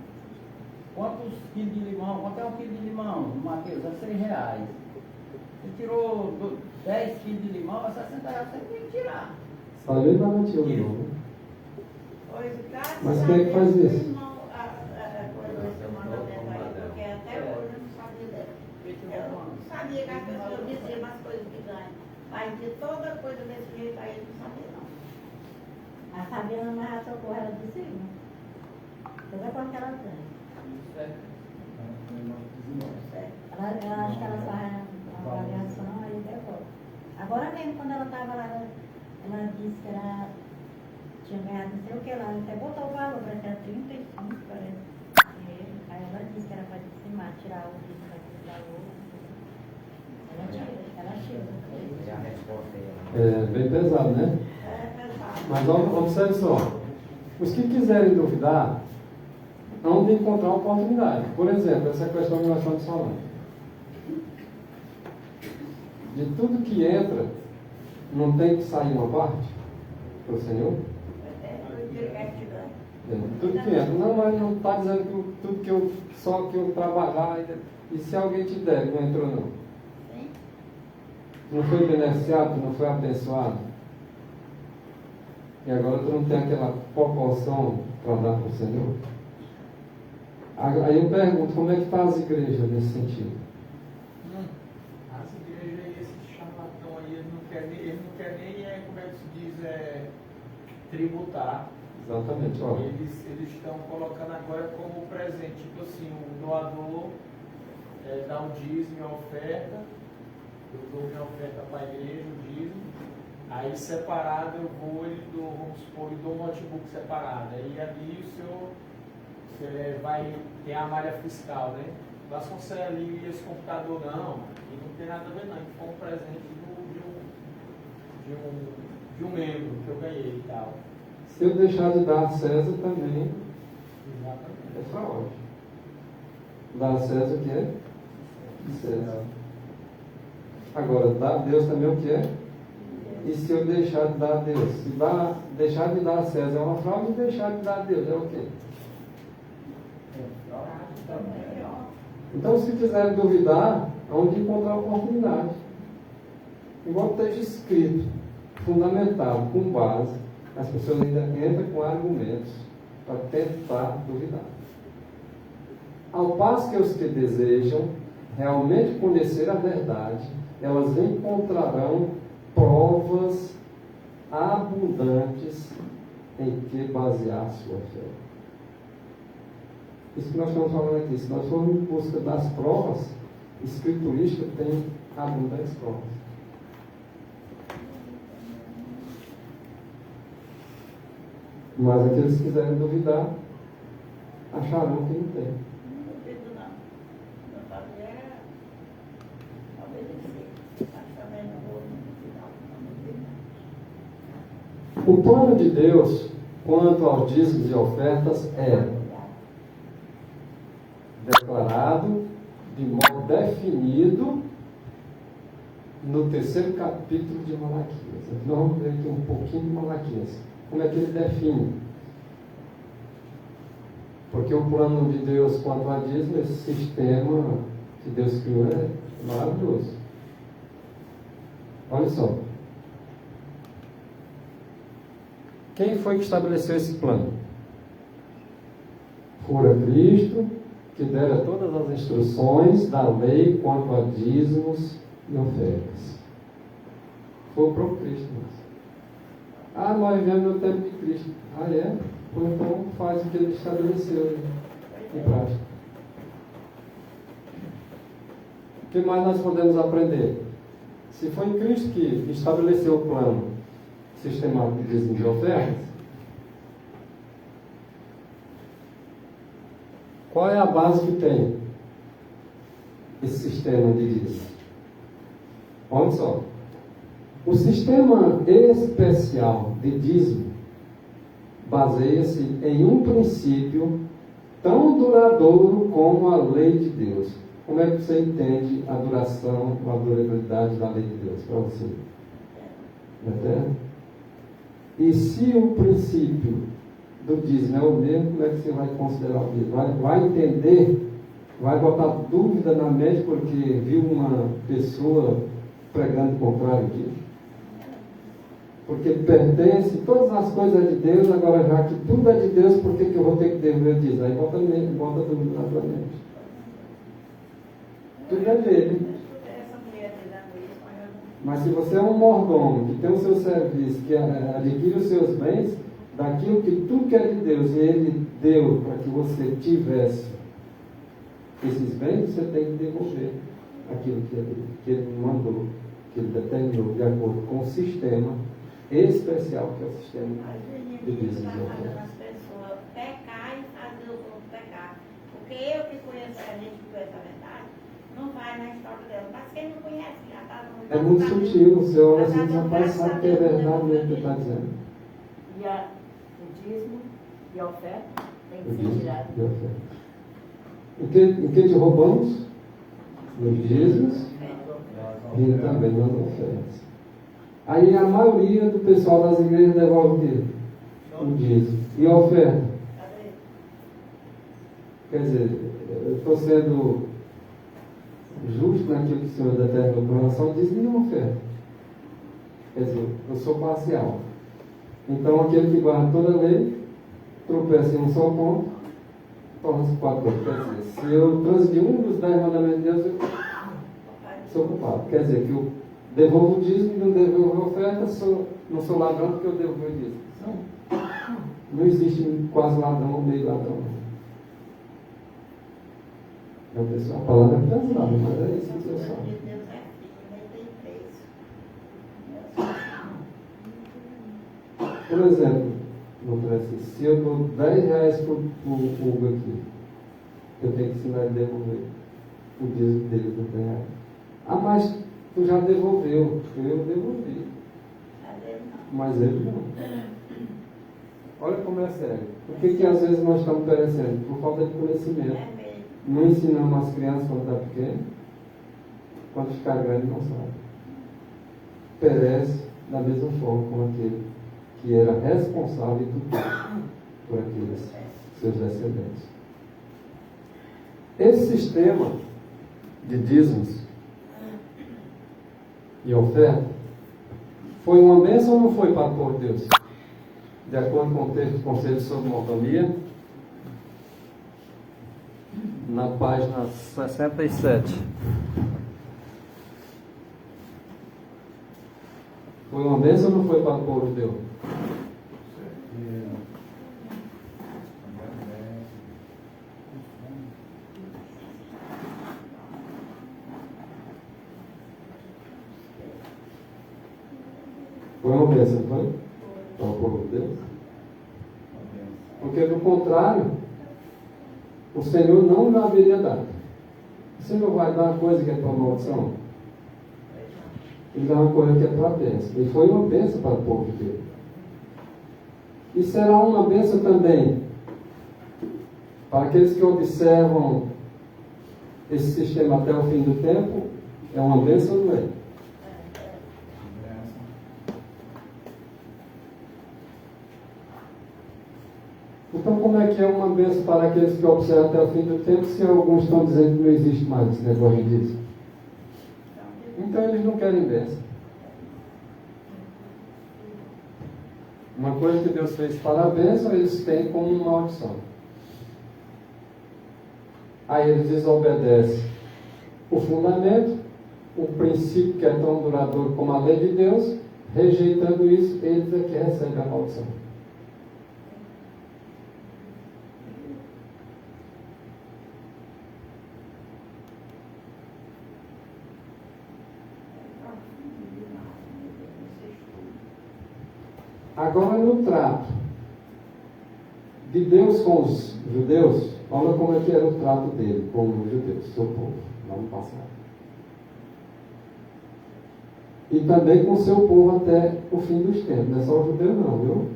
Speaker 9: quantos quilos de limão? Quanto é um quilo de limão, Matheus? É R$6. Você tirou 10 quilos de limão, é R$60, você tem que tirar.
Speaker 1: Só ele garantiu o irmão, né?
Speaker 2: Pois, graças
Speaker 1: Mas
Speaker 2: a
Speaker 1: quem é que
Speaker 2: Deus,
Speaker 1: faz
Speaker 2: o
Speaker 1: isso?
Speaker 2: irmão, coisa esse mandamento aí, porque até hoje eu não sabia dela. Eu não sabia que as pessoas diziam umas coisas que ganham, mas de toda coisa desse jeito aí, eu não sabia não.
Speaker 10: A Fabiana mais socorro ela de cima. Toda coisa que ela tem. Ela acha que ela faz a avaliação, aí devolve. Agora mesmo, quando ela estava lá, ela disse que ela tinha ganhado não sei o que lá, ela até botou o valor, parece que era 35, parece. Aí ela disse que era para decimar, tirar o risco daquele valor. Ela tira.
Speaker 4: E a resposta aí.
Speaker 1: É bem pesado, né?
Speaker 2: É pesado.
Speaker 1: Mas observe só, os que quiserem duvidar, hão de encontrar oportunidade. Por exemplo, essa questão que nós estamos falando. De tudo que entra, não tem que sair uma parte para o Senhor? Tudo que entra. Não, mas não está dizendo que tudo que eu, só que eu trabalhar, e se alguém te der, não entrou não. Não foi beneficiado, não foi abençoado. E agora tu não tem aquela proporção para dar para o Senhor. Aí eu pergunto, como é que está as igrejas nesse sentido?
Speaker 7: As igrejas aí, esse charlatão aí, ele não quer nem como é que se diz, tributar.
Speaker 1: Exatamente, olha.
Speaker 7: Eles estão colocando agora como presente, tipo assim, o doador dá o dízimo e a oferta, eu dou minha oferta para a igreja, o dízimo, aí separado eu vou, vamos supor, e dou um notebook separado, aí ali você vai ter a malha fiscal, né? Vasconcelos ali, esse computador não, e não tem nada a ver não, foi um presente de um membro que eu ganhei e tal.
Speaker 1: Se eu deixar de dar a César também,
Speaker 7: Exatamente.
Speaker 1: é fraude. Dar a César o que é? César. Agora, dar a Deus também o que é? E se eu deixar de dar a Deus? Se deixar de dar a César é uma fraude, e deixar de dar a Deus é o quê? Então, se quiserem duvidar, onde encontrar oportunidade. Igual esteja escrito, fundamentado, com base, as pessoas ainda entram com argumentos para tentar duvidar. Ao passo que os que desejam realmente conhecer a verdade, elas encontrarão provas abundantes em que basear sua fé. Isso que nós estamos falando aqui, se nós formos em busca das provas, escriturística tem abundantes provas. Mas aqueles que quiserem duvidar, acharão que não tem.
Speaker 2: Não duvido não. Eu sabia obedecer. Mas também não vou duvidar, não duvido.
Speaker 1: O plano de Deus, quanto aos dízimos e ofertas, é declarado de modo definido no 3º capítulo de Malaquias. Nós vamos ver aqui um pouquinho de Malaquias. Como é que ele define? Porque o plano de Deus quanto a dízimo, esse sistema que Deus criou é maravilhoso. Olha só. Quem foi que estabeleceu esse plano? Fora Cristo, que dera todas as instruções da lei quanto a dízimos e ofertas. Foi o próprio Cristo. Ah, nós vivemos no tempo de Cristo. Ah, é? Pois então faz o que ele estabeleceu em prática. O que mais nós podemos aprender? Se foi em Cristo que estabeleceu o plano sistemático de dízimos e ofertas, qual é a base que tem esse sistema de dízimo? Olha só. O sistema especial de dízimo baseia-se em um princípio tão duradouro como a lei de Deus. Como é que você entende a duração, a durabilidade da lei de Deus para você? Entende? E se o princípio do dízimo é o mesmo, como é que você vai considerar o dízimo? Vai entender, vai botar dúvida na mente porque viu uma pessoa pregando o contrário disso? Porque pertence, todas as coisas é de Deus, agora já que tudo é de Deus, por que eu vou ter que devolver o dízimo? Aí bota dúvida na tua mente. Tudo é dele.
Speaker 2: Essa mulher dizendo isso, mas eu não.
Speaker 1: Mas se você é um mordomo, que tem o seu serviço, que adquire os seus bens, daquilo que tudo que é de Deus, e Ele deu para que você tivesse esses bens, você tem que devolver aquilo que Ele mandou, que Ele determinou, de acordo com o sistema especial, que é o sistema
Speaker 2: Mas o
Speaker 1: de
Speaker 2: inimigo
Speaker 1: dízimos
Speaker 2: está
Speaker 1: e
Speaker 2: fazendo
Speaker 1: ofertas.
Speaker 2: as pessoas pecar e fazer os outros pecar. Porque eu que conheço a gente que conhece a verdade, não vai na história dela. Mas quem não conhece, já está no.
Speaker 1: É muito sutil, o seu olha assim, rapaz, sabe que é verdade mesmo que está dizendo.
Speaker 11: E o dízimo e a oferta tem que
Speaker 1: O
Speaker 11: ser
Speaker 1: dízimo
Speaker 11: tirado.
Speaker 1: e a oferta. O que te roubamos? Nos dízimos e também nas ofertas. Aí a maioria do pessoal das igrejas devolve o quê? O dízimo. E a oferta? Quer dizer, eu estou sendo justo naquilo que o Senhor determinou com relação ao dízimo e a oferta. Quer dizer, eu sou parcial. Então aquele que guarda toda a lei, tropeça em um só ponto, torna-se quatro. Quer dizer, se eu transgredir um dos 10 mandamentos de Deus, eu sou culpado. Quer dizer, que eu devolvo o dízimo e não devolvo a oferta, não sou ladrão porque eu devolvo o dízimo. Não existe quase ladrão ou meio ladrão. Não, pessoal, a palavra é pesada, mas é isso que eu falo.
Speaker 2: Deus é filho, nem tem preço.
Speaker 1: Por exemplo, no Francisco, se eu dou 10 reais para o Hugo aqui, eu tenho que ensinar ele a devolver o dízimo dele do 10 reais. Ah, mas tu já devolveu. Eu devolvi. Mas ele não. Olha como é sério. Por que às vezes nós estamos perecendo? Por falta de conhecimento. Não ensinamos as crianças quando está pequeno. Quando ficar grande não sabe. Perece da mesma forma como aquele que era responsável e tutor por aqueles seus descendentes. Esse sistema de dízimos e oferta foi uma bênção ou não foi para o povo de Deus? De acordo com o texto do Conselho sobre Mordomia, na página 67. Foi uma bênção ou não foi para o povo de Deus? Foi uma bênção, não foi? Para o povo de Deus? Porque do contrário, o Senhor não lhe haveria dado. O Senhor vai dar uma coisa que é para maldição? Ele dá uma coisa que é para a bênção. E foi uma bênção para o povo de Deus. E será uma bênção também para aqueles que observam esse sistema até o fim do tempo. É uma bênção ou não é? Então, como é que é uma bênção para aqueles que observam até o fim do tempo, se alguns estão dizendo que não existe mais esse negócio disso? Então, eles não querem bênção. Uma coisa que Deus fez para a bênção, eles têm como uma maldição. Aí eles desobedecem o fundamento, o princípio que é tão duradouro como a lei de Deus, rejeitando isso, eles é que recebem a maldição. Agora, no trato de Deus com os judeus, olha como é que era o trato dele com os judeus, seu povo, lá no passado. E também com o seu povo até o fim dos tempos. Não é só o judeu não, viu?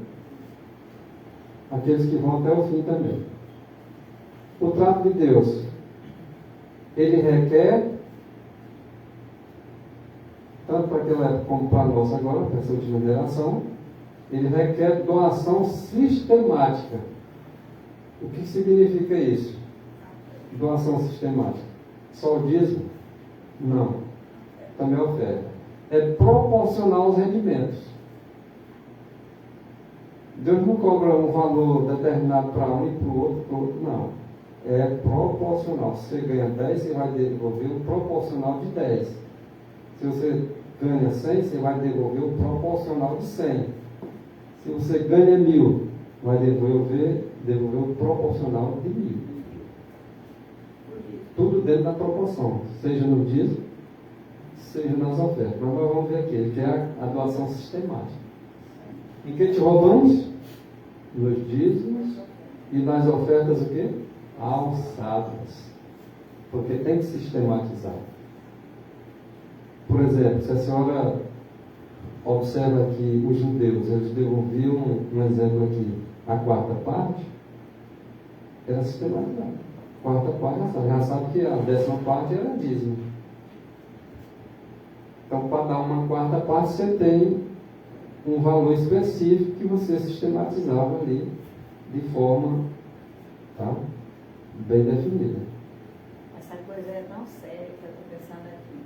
Speaker 1: Aqueles que vão até o fim também. O trato de Deus, ele requer, tanto para aquela época como para nós agora, para essa última geração, ele requer doação sistemática. O que significa isso? Doação sistemática. Só o dízimo? Não. Também é oferta. É proporcional aos rendimentos. Deus não cobra um valor determinado para um e para o outro, não. É proporcional. Se você ganha 10, você vai devolver o proporcional de 10. Se você ganha 100, você vai devolver o proporcional de 100. Se você ganha 1.000, vai devolver o proporcional de 1.000. Tudo dentro da proporção, seja no dízimo, seja nas ofertas. Mas nós vamos ver aqui, ele quer a doação sistemática. Em que te roubamos? Nos dízimos e nas ofertas o quê? Alçadas. Porque tem que sistematizar. Por exemplo, se a senhora observa que os judeus, eles devolviam, um exemplo aqui, a quarta parte, era sistematizado. Quarta parte, já sabe que a 10ª parte era dízimo. Então, para dar uma quarta parte, você tem um valor específico que você sistematizava ali de forma, tá, bem definida.
Speaker 11: Essa coisa é tão séria que eu estou pensando aqui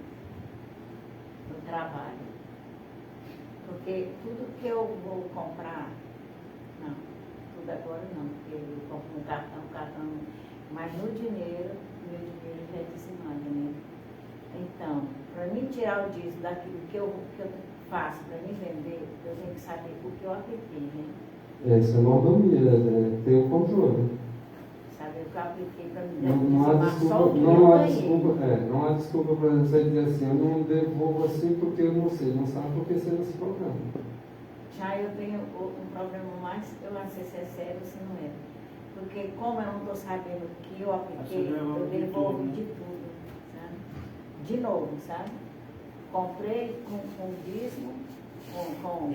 Speaker 11: no trabalho. Porque tudo que eu vou comprar, não, tudo agora não, porque eu compro um cartão, mas no dinheiro, meu dinheiro já é dizimado, né? Então, para mim tirar o dízimo daquilo que eu faço, para mim vender, eu tenho que saber o que eu apliquei, né?
Speaker 1: Isso é mordomia, ter o controle.
Speaker 11: Saber o que eu apliquei para me
Speaker 1: Não há
Speaker 11: dizimar só o que
Speaker 1: desculpa,
Speaker 11: eu
Speaker 1: não há desculpa para você dizer assim, eu não devolvo assim porque eu não sei, não sabe porque você não se programa.
Speaker 11: Já eu tenho um problema mais, eu não sei se é sério ou se não é. Porque como eu não estou sabendo o que eu apliquei, eu devolvo de tudo, sabe? De novo, sabe? Comprei com dízimo, com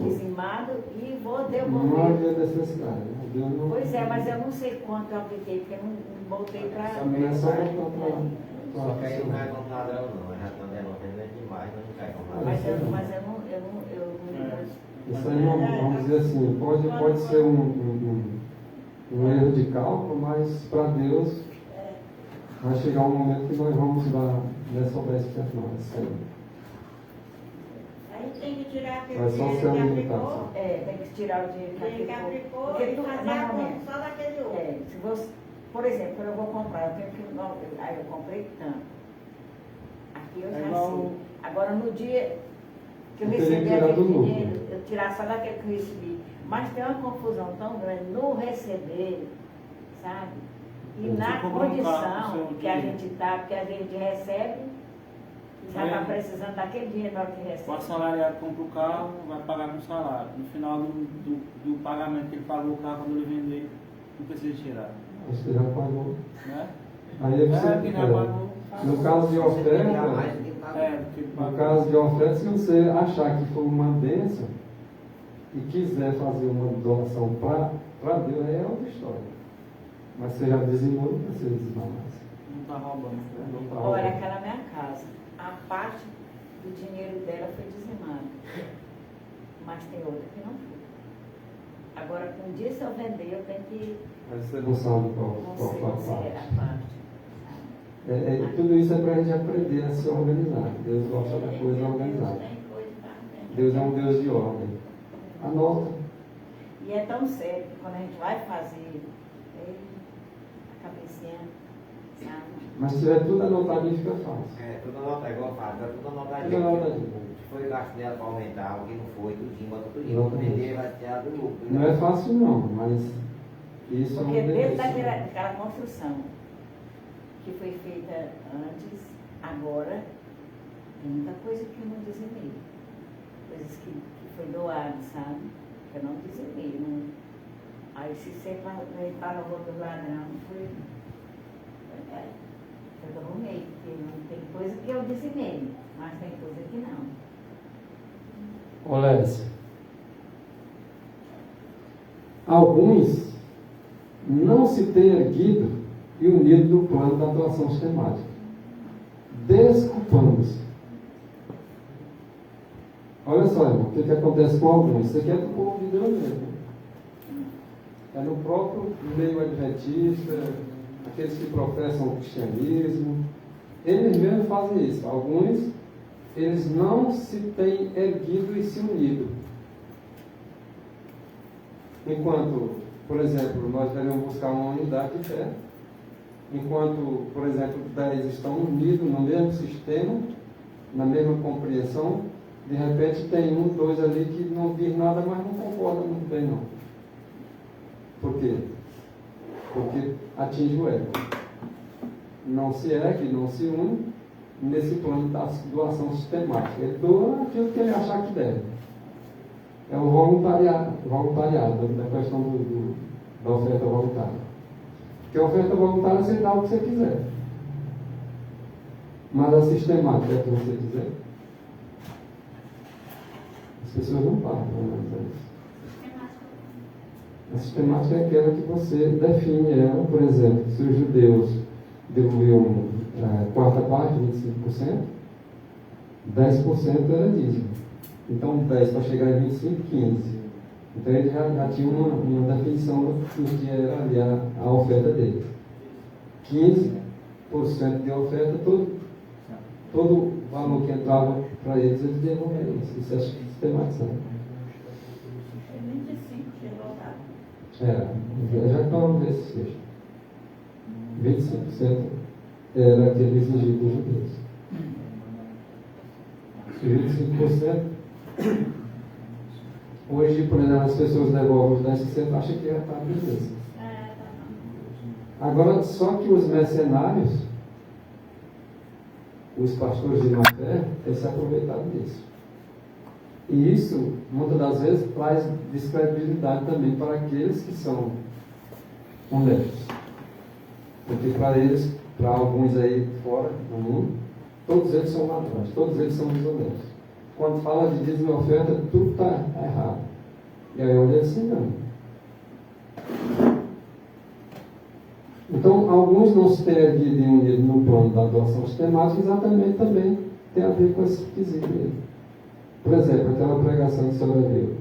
Speaker 11: dizimado e vou devolver.
Speaker 1: Não havia necessidade, né? Deus não...
Speaker 11: Pois é, mas eu não sei quanto eu apliquei, porque eu não voltei para...
Speaker 1: Também é só voltar para...
Speaker 4: Só que aí não cai como ladrão, não. Já estão devolvendo demais, mas não cai como ladrão.
Speaker 11: Mas eu não
Speaker 1: Isso aí, vamos dizer assim, pode ser um erro de cálculo, mas para Deus vai chegar um momento que nós vamos dar nessa obediência a nós.
Speaker 2: Aí tem que tirar aquele
Speaker 1: Vai só ser
Speaker 2: dinheiro que
Speaker 1: limitado.
Speaker 2: aplicou.
Speaker 11: tem que tirar o dinheiro
Speaker 2: Dinheiro que aplicou
Speaker 11: porque
Speaker 2: e
Speaker 11: tu
Speaker 2: fazer a conta
Speaker 11: normalmente,
Speaker 2: só daquele outro.
Speaker 11: se você, por exemplo, quando eu vou comprar, eu tenho que... Aí eu comprei tanto. Aqui eu já sei. Agora no dia que eu
Speaker 1: Eu teria que
Speaker 11: recebi
Speaker 1: tirar
Speaker 11: aquele
Speaker 1: do lucro.
Speaker 11: dinheiro, eu tirar só daquele que eu recebi. Mas tem uma confusão tão grande no receber, sabe? E
Speaker 3: Você
Speaker 11: na
Speaker 3: comprou um carro com
Speaker 11: condição
Speaker 3: seu
Speaker 11: que a
Speaker 3: dinheiro.
Speaker 11: gente está, porque a gente recebe, já está precisando daquele dinheiro na hora que
Speaker 3: O
Speaker 11: recebe.
Speaker 3: assalariado compra o carro, vai pagar com salário. No final do pagamento que ele pagou o carro, quando ele vender, não precisa tirar.
Speaker 1: Você já pagou.
Speaker 3: Né?
Speaker 1: Aí você,
Speaker 3: Quem já pagou,
Speaker 1: no caso de oferta,
Speaker 3: porque ele
Speaker 1: no
Speaker 3: pagou.
Speaker 1: caso de oferta, se você achar que foi uma bênção e quiser fazer uma doação para Deus, aí é outra história. Mas você já dizimou, não precisa dizimar mais.
Speaker 3: Não está roubando.
Speaker 1: Não tá
Speaker 11: Olha,
Speaker 1: roubando.
Speaker 11: aquela minha casa, a parte do dinheiro dela foi dizimada. Mas tem outra que não foi. Agora, com um dia se eu vender, eu tenho que...
Speaker 1: Aí você não sabe qual
Speaker 11: Não
Speaker 1: foi
Speaker 11: sei
Speaker 1: a
Speaker 11: se é
Speaker 1: parte.
Speaker 11: a parte.
Speaker 1: Tudo isso é para a gente aprender a se organizar. Deus gosta da coisa organizada.
Speaker 2: Tem coisa para
Speaker 1: Deus é um Deus de ordem. Anota.
Speaker 11: E é tão sério que quando a gente vai fazer, a cabecinha, sabe?
Speaker 1: Mas se tiver tudo anotadinho, fica fácil.
Speaker 4: É, tudo anotado, igual eu falo, tá tudo anotadinho.
Speaker 1: Tudo anotadinho.
Speaker 4: Se foi gasto dela para aumentar, o que não foi, tudinho, bota tudinho.
Speaker 1: Não,
Speaker 4: Quando vender, vai tirar do lucro.
Speaker 1: Não é fácil não, mas isso é um
Speaker 11: Porque dentro
Speaker 1: benefício.
Speaker 11: daquela construção que foi feita antes, agora, tem muita coisa que eu não dizimei. Coisas que foi doado, sabe? Que eu não dizimei. Não... Aí se você entrar no rolo do ladrão, foi... Eu arrumei, porque não tem coisa que eu dizimei, mas tem coisa que não.
Speaker 1: Olés, alguns não se têm erguido e unido no plano da atuação sistemática, desculpando-se. Olha só, irmão, o que acontece com alguns? Isso aqui é do povo de Deus mesmo. É no próprio meio adventista, aqueles que professam o cristianismo. Eles mesmos fazem isso. Alguns, eles não se têm erguido e se unido. Enquanto, por exemplo, nós devemos buscar uma unidade de fé. Enquanto, por exemplo, 10 estão unidos no mesmo sistema, na mesma compreensão, de repente tem um, dois ali que não diz nada, mas não concorda muito bem não. Por quê? Porque atinge o ego. Não se ergue, não se une nesse plano da doação sistemática. Ele doa aquilo que ele achar que deve. É o voluntariado da questão da oferta voluntária. Porque a oferta voluntária você dá o que você quiser. Mas a sistemática é o que você quiser. As pessoas não param para analisar isso. A sistemática é aquela que você define ela. Por exemplo, se os judeus devolviam a quarta parte, 25%, 10% era dízimo. Então 10 para chegar em 25, 15. Então ele já tinha uma definição do que era ali a oferta dele. 15% de oferta, todo o valor que entrava para eles devolviam isso. Isso é sistematizado.
Speaker 2: 25 tinha voltado.
Speaker 1: Já falamos desse texto. 25% era aquele exigido dos judeus. 25%. Hoje, por exemplo, as pessoas devolvem os 10%, acham que já está beleza. Agora, só que os mercenários, os pastores de má fé, têm se aproveitado disso. E isso, muitas das vezes, traz descredibilidade também para aqueles que são honestos. Porque para eles, para alguns aí fora do mundo, todos eles são ladrões, todos eles são desonestos. Quando fala de dízimo e oferta, tudo está errado. E aí olha assim, não. Então, alguns não se têm erguido e unido no plano da doação sistemática, exatamente também tem a ver com esse quesito aí. Por exemplo, aquela pregação que sobre a Bíblia.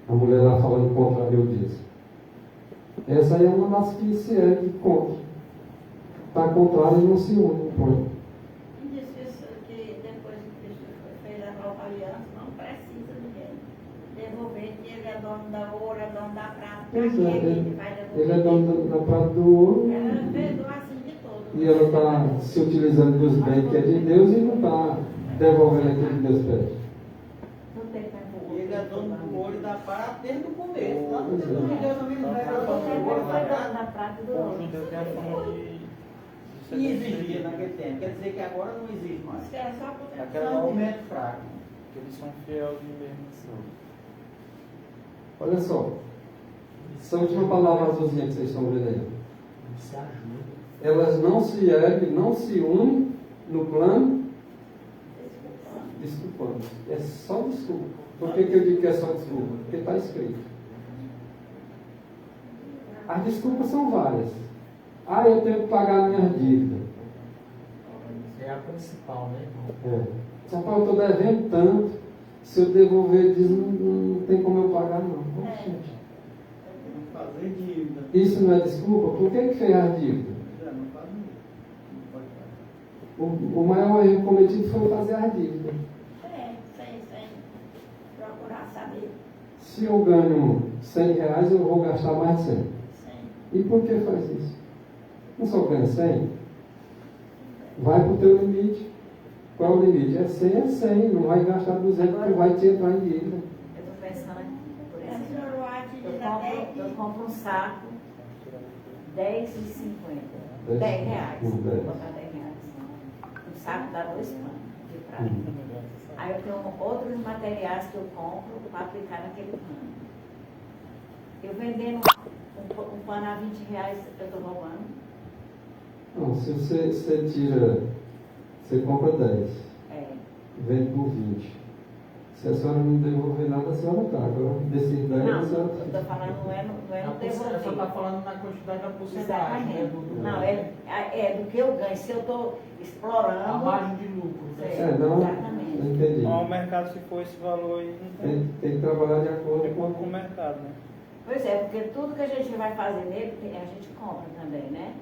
Speaker 1: A mulher lá falando contra a Bíblia. Essa aí é uma das que se ergue contra. Está contrária e não se une no plano.
Speaker 2: E diz que depois que Cristo fez a nova aliança, não precisa de devolver, que ele é dono da ouro, é dono da prata.
Speaker 1: Pois
Speaker 2: Pra que
Speaker 1: é,
Speaker 2: ele vai devolver?
Speaker 1: ele é dono da prata do ouro.
Speaker 2: Ela perdoa assim de todo.
Speaker 1: E ela está se utilizando dos bens que é de Deus e não está devolvendo aquilo que Deus pede.
Speaker 9: Ele é dono do ouro e da prata desde o começo. Lá no
Speaker 1: Pois
Speaker 9: tempo
Speaker 1: é.
Speaker 9: de Deus também não era dono do ouro e da prata.
Speaker 11: prata do
Speaker 3: O judeu tem a fama de
Speaker 9: E exigia naquele tempo. Quer dizer que agora não existe mais.
Speaker 2: Isso é só por
Speaker 9: Aquele é um momento fraco.
Speaker 3: que eles são fiéis de mesmo.
Speaker 1: Olha só. Essa última palavra azulzinha que vocês estão vendo aí.
Speaker 7: Isso ajuda.
Speaker 1: Elas não se erguem, não se unem no plano desculpando. É só desculpa. Por que eu digo que é só desculpa? Porque está escrito. As desculpas são várias. Eu tenho que pagar minhas dívidas.
Speaker 7: É a principal, né?
Speaker 1: São Paulo, eu estou devendo tanto. Se eu devolver, diz, não tem como eu pagar, não. Gente,
Speaker 9: Não fazer dívida.
Speaker 1: isso não é desculpa? Por que fez a dívida?
Speaker 9: Não faz não pode fazer.
Speaker 1: O maior erro cometido foi fazer a dívida.
Speaker 2: sem procurar saber.
Speaker 1: Se eu ganho R$100, eu vou gastar mais 100.
Speaker 2: Sem.
Speaker 1: E por que faz isso? Não só ganha 100? Vai para o teu limite. Qual é o limite? É 100, é 100. Não vai gastar 200, porque vai te entrar em dívida.
Speaker 11: Eu estou pensando aqui, por
Speaker 2: A
Speaker 11: exemplo,
Speaker 2: senhora White diz até
Speaker 11: eu
Speaker 2: que
Speaker 11: compro um saco, 10 e 50.
Speaker 1: 10
Speaker 11: 10 reais.
Speaker 1: Por 10.
Speaker 11: Vou botar 10 reais. Um saco dá 2 panos de prata. Aí eu tenho outros materiais que eu compro para aplicar naquele pano. Eu vendendo um pano a 20 reais, eu estou roubando.
Speaker 1: Não, se você tira, você compra 10,
Speaker 11: É.
Speaker 1: vende por 20. Se a senhora não devolver nada, a senhora está. Agora, desses 10,
Speaker 11: Não,
Speaker 1: a
Speaker 11: eu
Speaker 1: senhora...
Speaker 11: estou falando não é no
Speaker 7: Você só está
Speaker 11: devolver.
Speaker 7: falando na quantidade da porcentagem, né?
Speaker 11: Exatamente. Não, é do que eu ganho. Se eu estou explorando.
Speaker 7: A margem de lucro. Né?
Speaker 11: É,
Speaker 1: não
Speaker 11: exatamente.
Speaker 1: entendi.
Speaker 3: Então, o mercado, se for esse valor aí, não
Speaker 1: Tem que trabalhar de acordo
Speaker 3: tem como com
Speaker 1: com...
Speaker 3: o mercado, né?
Speaker 11: Pois é, porque tudo que a gente vai fazer nele, a gente compra também, né?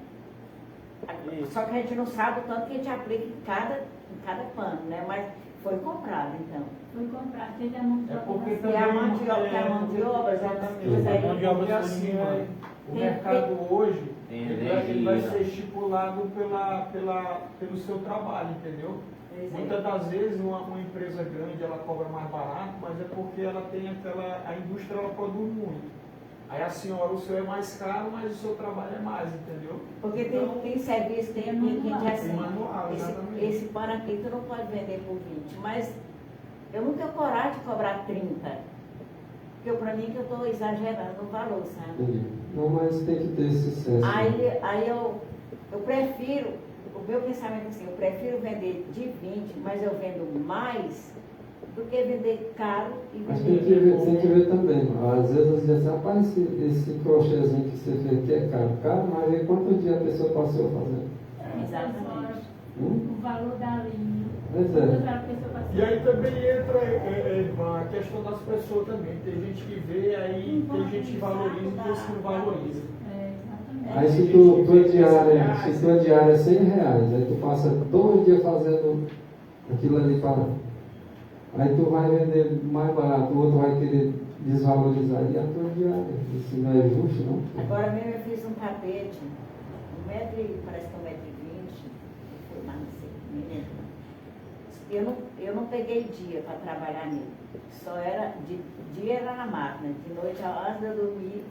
Speaker 3: Isso.
Speaker 11: Só que a gente não sabe o tanto que a gente aplica em cada pano, né? Mas foi comprado, então.
Speaker 8: Foi comprar, fez a mão de
Speaker 7: É
Speaker 8: obra.
Speaker 7: porque
Speaker 11: E
Speaker 7: também...
Speaker 11: a mão de obra,
Speaker 7: Exatamente.
Speaker 11: a
Speaker 3: mão de obra
Speaker 7: Porque assim, ó, o mercado hoje,
Speaker 9: Tem
Speaker 7: ele vai
Speaker 9: energia.
Speaker 7: ser estipulado pelo seu trabalho, entendeu? Muitas das vezes uma empresa grande ela cobra mais barato, mas é porque ela tem a indústria ela produz muito. Aí a senhora, o seu é mais caro, mas o seu trabalho é mais, entendeu?
Speaker 11: Porque
Speaker 7: Então,
Speaker 11: tem serviço, tem que é assim,
Speaker 7: manual, exatamente.
Speaker 11: esse pano aqui tu não pode vender por 20, mas eu não tenho coragem de cobrar 30. Porque para mim que eu estou exagerando o valor, sabe?
Speaker 1: Entendi. Não, mas tem que ter esse senso.
Speaker 11: Aí eu prefiro, o meu pensamento é assim, eu prefiro vender de 20, mas eu vendo mais do que vender caro e
Speaker 1: Mas
Speaker 11: vender
Speaker 1: tem que ver também. Às vezes você diz assim, rapaz, esse crochêzinho que você fez aqui é caro. Caro, mas vê quanto dia a pessoa passou fazendo.
Speaker 11: Exatamente.
Speaker 8: O valor da linha.
Speaker 1: Pois é.
Speaker 8: Outra pessoa passou.
Speaker 7: E aí também entra, irmã, a questão das pessoas também. Tem gente que vê, aí tem gente que valoriza e tem gente que não valoriza.
Speaker 8: Exatamente.
Speaker 1: Aí se tua diária é 100 reais, aí tu passa 2 dias fazendo aquilo ali para... Aí tu vai vender mais barato, o outro vai querer desvalorizar e a tua diária. Isso não é justo, não?
Speaker 11: Agora mesmo eu fiz um tapete, parece que 1,20 m, foi mais, não sei, nem lembro. Eu não peguei dia para trabalhar nele. Só era, de dia era na máquina, de noite, antes de eu dormir,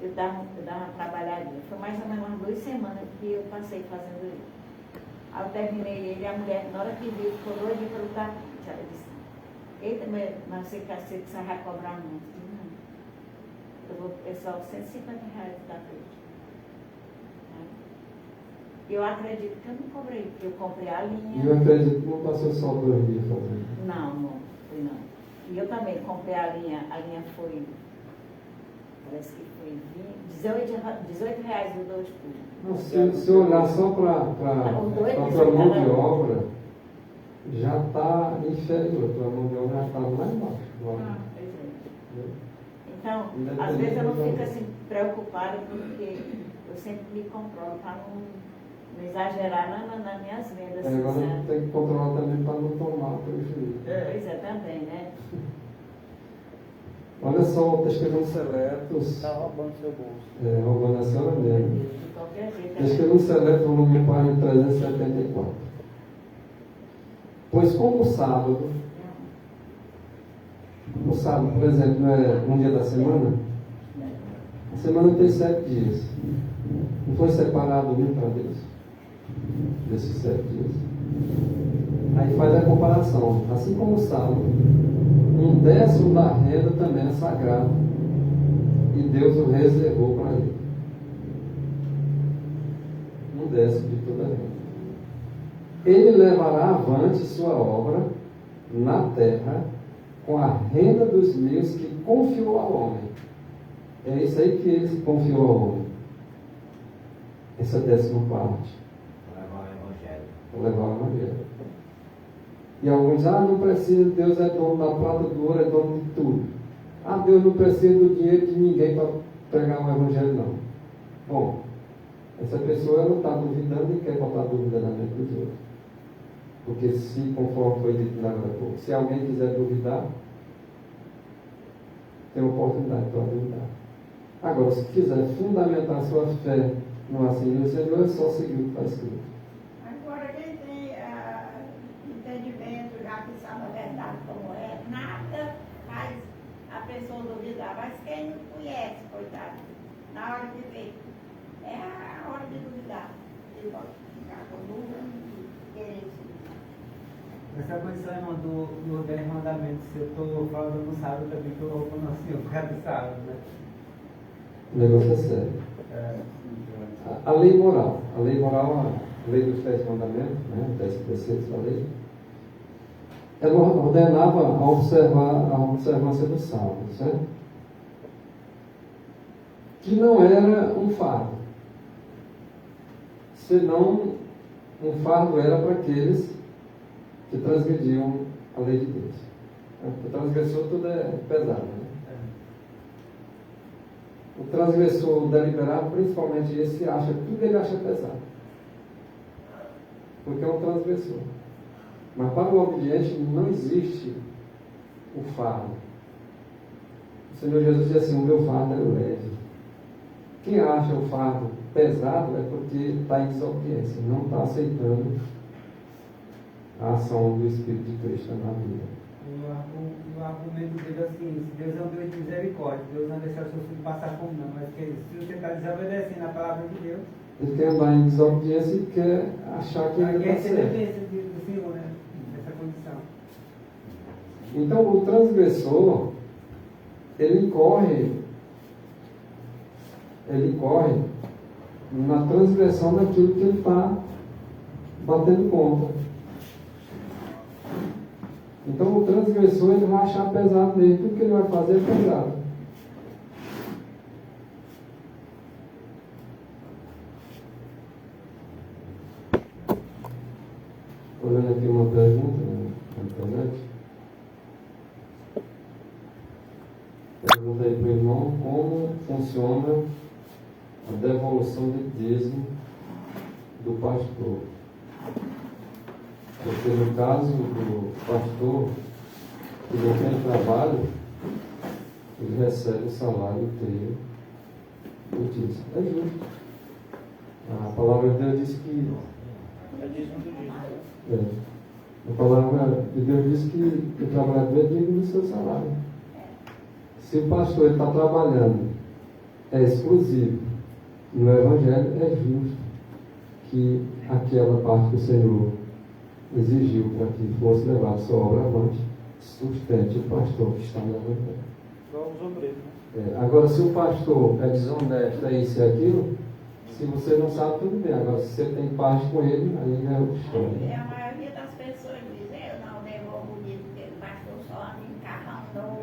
Speaker 11: eu dava uma trabalhadinha. Foi mais ou menos umas 2 semanas que eu passei fazendo ele. Aí eu terminei ele, a mulher, na hora que viu, ficou doida pelo tapete. Ela disse, eita, mas você vai cobrar muito. Eu disse, não. Eu vou, é só 150 reais o tapete. Eu acredito que eu não cobrei, porque eu comprei a linha.
Speaker 1: E eu acredito que não passou só 2 dias fazendo.
Speaker 11: Não foi não. E eu também comprei a linha foi, parece que foi 18 reais os 2 cubos.
Speaker 1: Não, se olhar só para a mão de obra, já está inferior, a mão de obra já está lá embaixo.
Speaker 11: Pois é. Então, às vezes eu não fico assim preocupada, porque eu sempre me controlo para não exagerar nas minhas vendas.
Speaker 1: Agora
Speaker 11: sabe?
Speaker 1: tem que controlar também para não tomar prejuízo.
Speaker 11: Pois é, também, né?
Speaker 1: Olha só, Testemunhos Seletos.
Speaker 3: Está roubando seu bolso.
Speaker 1: Roubando a senhora mesmo.
Speaker 11: De qualquer jeito.
Speaker 1: Testemunhos Seletos, volume 4, 374. Pois como o sábado, por exemplo, não é um dia da semana? A semana tem 7 dias. Não foi separado um para Deus? Desses 7 dias. Aí faz a comparação. Assim como o sábado, 1/10 da renda também é sagrado. E Deus o reservou para ele. 1/10 de toda a renda. Ele levará avante sua obra na terra com a renda dos meios que confiou ao homem. É isso aí que ele confiou ao homem. Essa é a 10ª parte. Vou levar o evangelho. E alguns, não precisa, Deus é dono da prata, do ouro, é dono de tudo. Deus não precisa do dinheiro de ninguém para pregar o evangelho, não. Bom, essa pessoa ela está duvidando e quer botar dúvida na mente dos outros. Porque se, conforme foi dito lá agora há pouco, se alguém quiser duvidar, tem oportunidade para duvidar. Agora, se quiser fundamentar sua fé no assim do Senhor, é só seguir o que está escrito.
Speaker 2: Agora, quem tem entendimento, já que sabe a verdade como é, nada faz a pessoa duvidar. Mas quem não conhece, coitado, na hora de ver, é a hora de duvidar. Ele pode ficar com dúvida e querer seguir.
Speaker 6: Essa posição, irmão, do 10 mandamentos, se eu estou falando no sábado também, estou roubando assim, por causa do sábado, né?
Speaker 1: O negócio é sério. A lei moral, a lei dos 10 mandamentos, né, 10 preceitos da lei, ela ordenava a observar a observância do sábado, certo? Que não era um fardo, senão um fardo era para aqueles que transgrediam a lei de Deus. O transgressor tudo é pesado, né? O transgressor deliberado, principalmente esse, acha tudo ele acha pesado, porque é um transgressor. Mas para o obediente não existe o fardo. O Senhor Jesus diz assim: o meu fardo é leve. Quem acha o fardo pesado é porque está em desobediência, não está aceitando a ação do Espírito de Cristo na vida.
Speaker 6: O argumento dele é assim: se Deus é um Deus de misericórdia, Deus não deixa o seu filho passar fome, não. Mas se você está desobedecendo a palavra de Deus,
Speaker 1: ele quer andar em desobediência e quer achar que ele está certo.
Speaker 6: Do Senhor, né? Nessa condição.
Speaker 1: Então, o transgressor, ele corre na transgressão daquilo que ele está batendo contra. Então, o transgressor, ele vai achar pesado nele, tudo que ele vai fazer é pesado. Estou vendo aqui uma pergunta na internet. Pergunta aí para o irmão como funciona a devolução de dízimo do pastor. Porque no caso do pastor que não tem trabalho, ele recebe o salário inteiro do dízimo. É justo. A palavra de Deus diz que
Speaker 3: É dízimo do dízimo.
Speaker 1: a palavra de Deus diz que o trabalhador é digno do seu salário. Se o pastor está trabalhando, é exclusivo no Evangelho, é justo que aquela parte que o Senhor exigiu para que fosse levado sua obra avante, sustente o pastor que está no Evangelho.
Speaker 3: Igual os obreiros, né?
Speaker 1: Agora, se o pastor é desonesto, é isso e aquilo, se você não sabe, tudo bem. Agora, se você tem parte com ele, aí é outra história.
Speaker 2: A maioria das pessoas diz: eu não devolvo o dinheiro, porque o pastor só anda em carrão novo.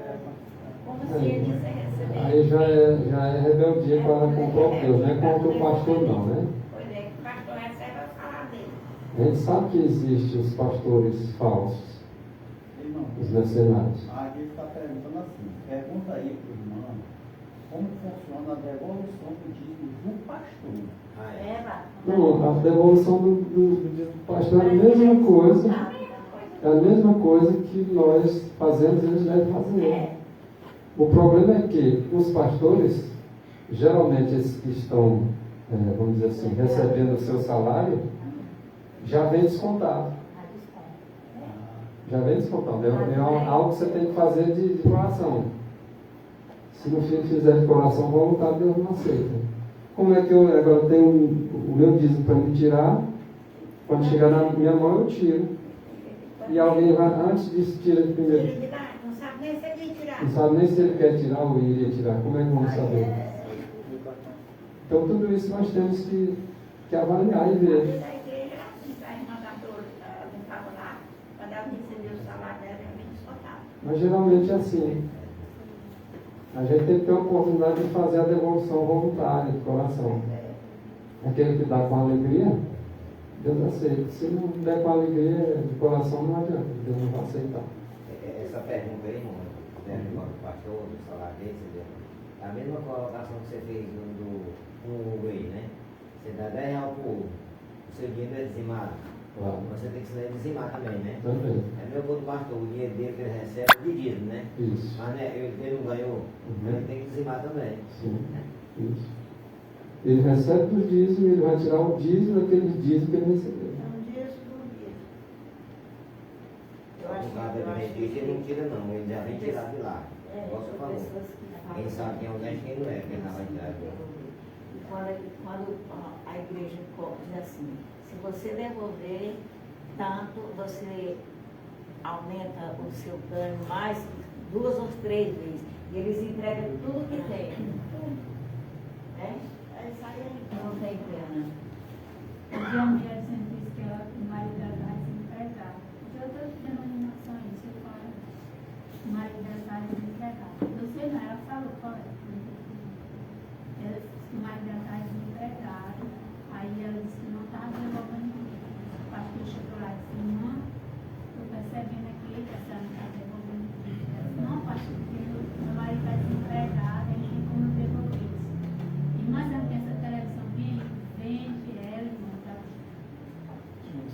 Speaker 2: Como se ele recebesse.
Speaker 1: Aí já é rebeldia para com o próprio Deus, não é contra o pastor não, né?
Speaker 2: Pois é, que o pastor recebe o salário dele.
Speaker 1: A gente sabe que existem os pastores falsos,
Speaker 9: Irmão,
Speaker 1: os mercenários.
Speaker 9: aqui ele está perguntando assim, pergunta aí para o irmão como funciona a devolução do dízimo do pastor.
Speaker 1: Não, a devolução do pastor é a mesma coisa, é a mesma coisa que nós fazemos e eles devem fazer. O problema é que os pastores, geralmente esses que estão, vamos dizer assim, recebendo o seu salário, já vem descontado. Já vem descontado. É algo que você tem que fazer de coração. Se no filho fizer de coração voluntário, Deus não aceita. Como é que eu agora tenho o meu dízimo para me tirar? Quando chegar na minha mão, eu tiro. E alguém vai, antes disso, tira de primeiro.
Speaker 2: Tira de lá, não sabe nem se ele tirar.
Speaker 1: Não sabe nem se ele quer tirar ou iria tirar. Como é que vamos saber? Então, tudo isso nós temos que avaliar e ver.
Speaker 2: Da igreja, a irmã da Dor, não estava lá, quando ela recebeu o salário dela, ela me descontava.
Speaker 1: Mas geralmente é assim. A gente tem que ter a oportunidade de fazer a devolução voluntária, de coração. Aquele que dá com alegria, Deus aceita. Se não der com alegria, de coração, não adianta. Deus não vai aceitar.
Speaker 4: Essa pergunta aí, irmão, do pastor, do salário dele, entendeu? É a mesma colocação que você fez no Hugo aí, né? Você dá 10 reais pro Hugo, o seu dinheiro é dizimado.
Speaker 1: Claro.
Speaker 4: Você tem que se dizimar também, né?
Speaker 1: Também.
Speaker 4: É meu do pastor, o dinheiro dele que ele recebe é de dízimo, né?
Speaker 1: Isso.
Speaker 4: Mas né, ele não ganhou, ele tem que dizimar também.
Speaker 1: Sim. Isso. Ele recebe dos dízimos, ele vai tirar o dízimo daquele dízimo que ele recebeu.
Speaker 2: Um dia por dia. Eu acho
Speaker 4: No caso da benedita, ele não tira não, ele já vem tirar de lá. Igual você falou. Quem sabe quem é honesto e quem não é, quem não vai tirar.
Speaker 11: Quando a igreja diz assim, se você devolver tanto, você aumenta o seu ganho mais 2 ou 3 vezes. E eles entregam tudo que tem. Né?
Speaker 2: isso aí.
Speaker 11: Não tem pena.
Speaker 8: Eu vi uma mulher dizendo isso, que ela, o marido dela estava desempregado. De outras denominações.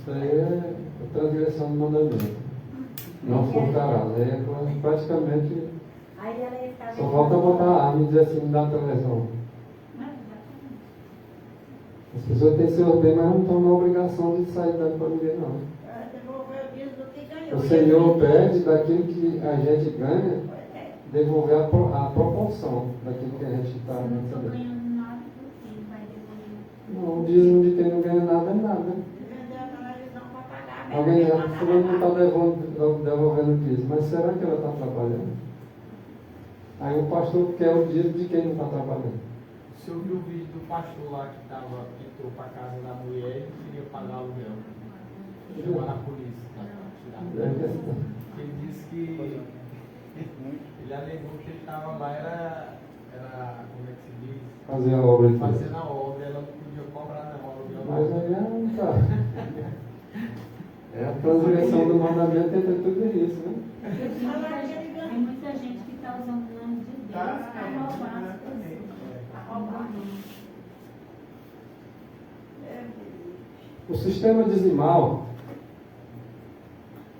Speaker 1: Isso aí é a transgressão do mandamento. Não furtarás. Aí é praticamente.
Speaker 10: Aí ela ia ficar.
Speaker 1: Só falta botar a arma e dizer assim, me dá a televisão. As pessoas têm seus bens, mas não estão na obrigação de sair dando para ninguém, não.
Speaker 2: Devolver o dízimo do que ganhou.
Speaker 1: O Senhor pede daquilo que a gente ganha, devolver a proporção daquilo que a gente está
Speaker 8: Se não estou
Speaker 1: recebendo.
Speaker 8: ganhando nada, por que vai devolver?
Speaker 1: Não, o dízimo de quem não ganha nada é nada.
Speaker 2: Vendeu a televisão para pagar.
Speaker 1: Alguém já fulano não está devolvendo o dízimo, mas será que ela está trabalhando? Aí o pastor quer o dízimo de quem não está trabalhando.
Speaker 7: Você ouviu o vídeo do pastor lá que entrou para casa da mulher e não queria pagar o aluguel? Chamou a polícia. Ele disse que ele alegou que ele estava lá, era, como é que se diz?
Speaker 1: Fazer a obra de Deus.
Speaker 7: Fazendo a obra, ela não podia cobrar não, aluguel.
Speaker 1: Mas aí não tá. É a transgressão do mandamento entre tudo isso, né?
Speaker 8: Tem muita gente que está usando o nome de Deus para roubar as coisas. Para roubar.
Speaker 1: O sistema dizimal,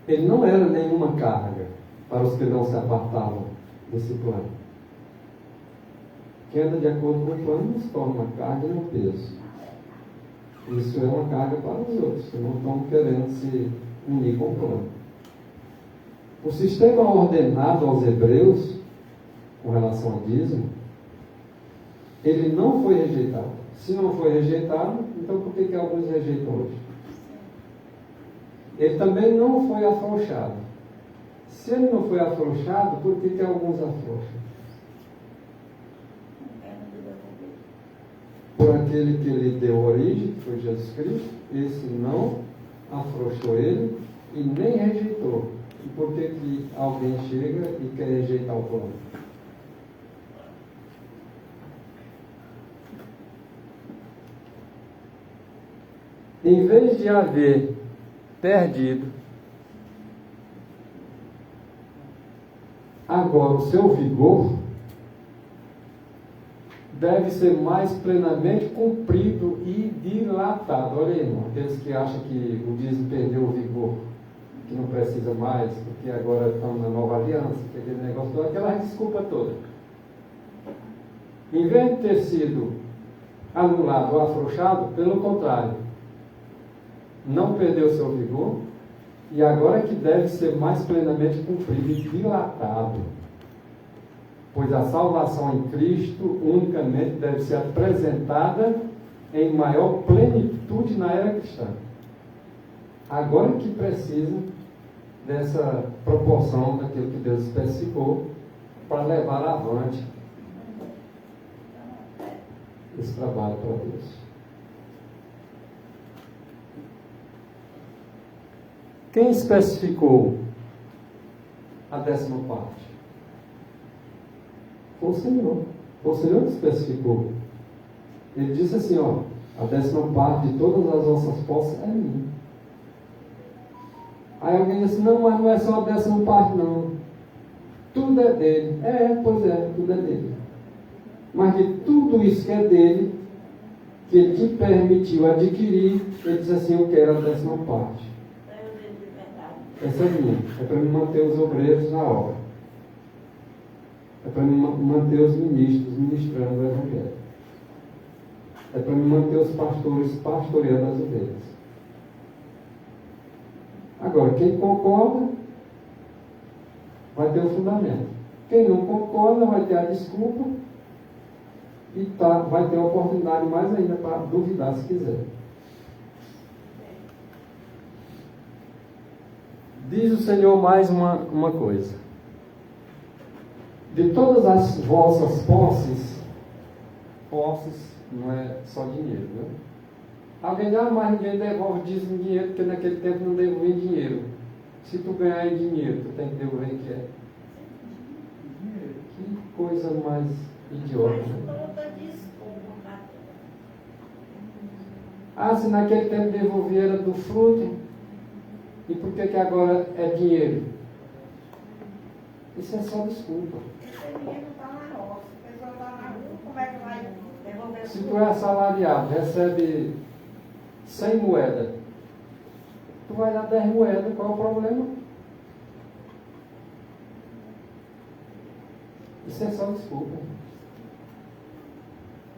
Speaker 1: ele não era nenhuma carga para os que não se apartavam desse plano. Quem anda de acordo com o plano não se torna uma carga e um peso. Isso é uma carga para os outros, que não estão querendo se unir com o plano. O sistema ordenado aos hebreus, com relação ao dízimo, ele não foi rejeitado. Se não foi rejeitado, então por que alguns rejeitam hoje? Ele também não foi afrouxado. Se ele não foi afrouxado, por que alguns afrouxam? Por aquele que lhe deu origem, que foi Jesus Cristo, esse não afrouxou ele e nem rejeitou. E por que alguém chega e quer rejeitar o plano? Em vez de haver perdido agora o seu vigor, deve ser mais plenamente cumprido e dilatado. Olha aí, irmão, aqueles que acham que o dízimo perdeu o vigor, que não precisa mais, porque agora estão na nova aliança, que aquele negócio todo, aquela desculpa toda. Em vez de ter sido anulado ou afrouxado, pelo contrário, não perdeu seu vigor, e agora que deve ser mais plenamente cumprido e dilatado. Pois a salvação em Cristo unicamente deve ser apresentada em maior plenitude na era cristã. Agora que precisa dessa proporção daquilo que Deus especificou para levar avante esse trabalho para Deus. Quem especificou a 10ª parte? Foi o Senhor. Foi o Senhor que especificou. Ele disse assim, ó, a 10ª parte de todas as vossas posses é minha. Aí alguém disse, não, mas não é só a 10ª parte não. Tudo é dele. Pois é, tudo é dele. Mas de tudo isso que é dele, que ele te permitiu adquirir, ele diz assim, eu quero a 10ª parte. Essa é minha. É para me manter os obreiros na obra. É para me manter os ministros ministrando o Evangelho. É para me manter os pastores pastoreando as ovelhas. Agora, quem concorda vai ter o fundamento. Quem não concorda vai ter a desculpa e vai ter a oportunidade mais ainda para duvidar se quiser. Diz o Senhor mais uma coisa. De todas as vossas posses não é só dinheiro, né? Alguém diz, mas ninguém devolve dízimo em dinheiro, porque naquele tempo não devolvia em dinheiro. Se tu ganhar em dinheiro, tu tem que devolver em que é? Que coisa mais idiota, né? Se naquele tempo devolvia era do fruto, e por que agora é dinheiro? Isso é só desculpa.
Speaker 2: Esse dinheiro está na roça, a pessoa está na rua, como é que vai devolver?
Speaker 1: Se tu é assalariado, recebe 100 moedas Tu vai dar 10 moedas, qual é o problema? Isso é só desculpa.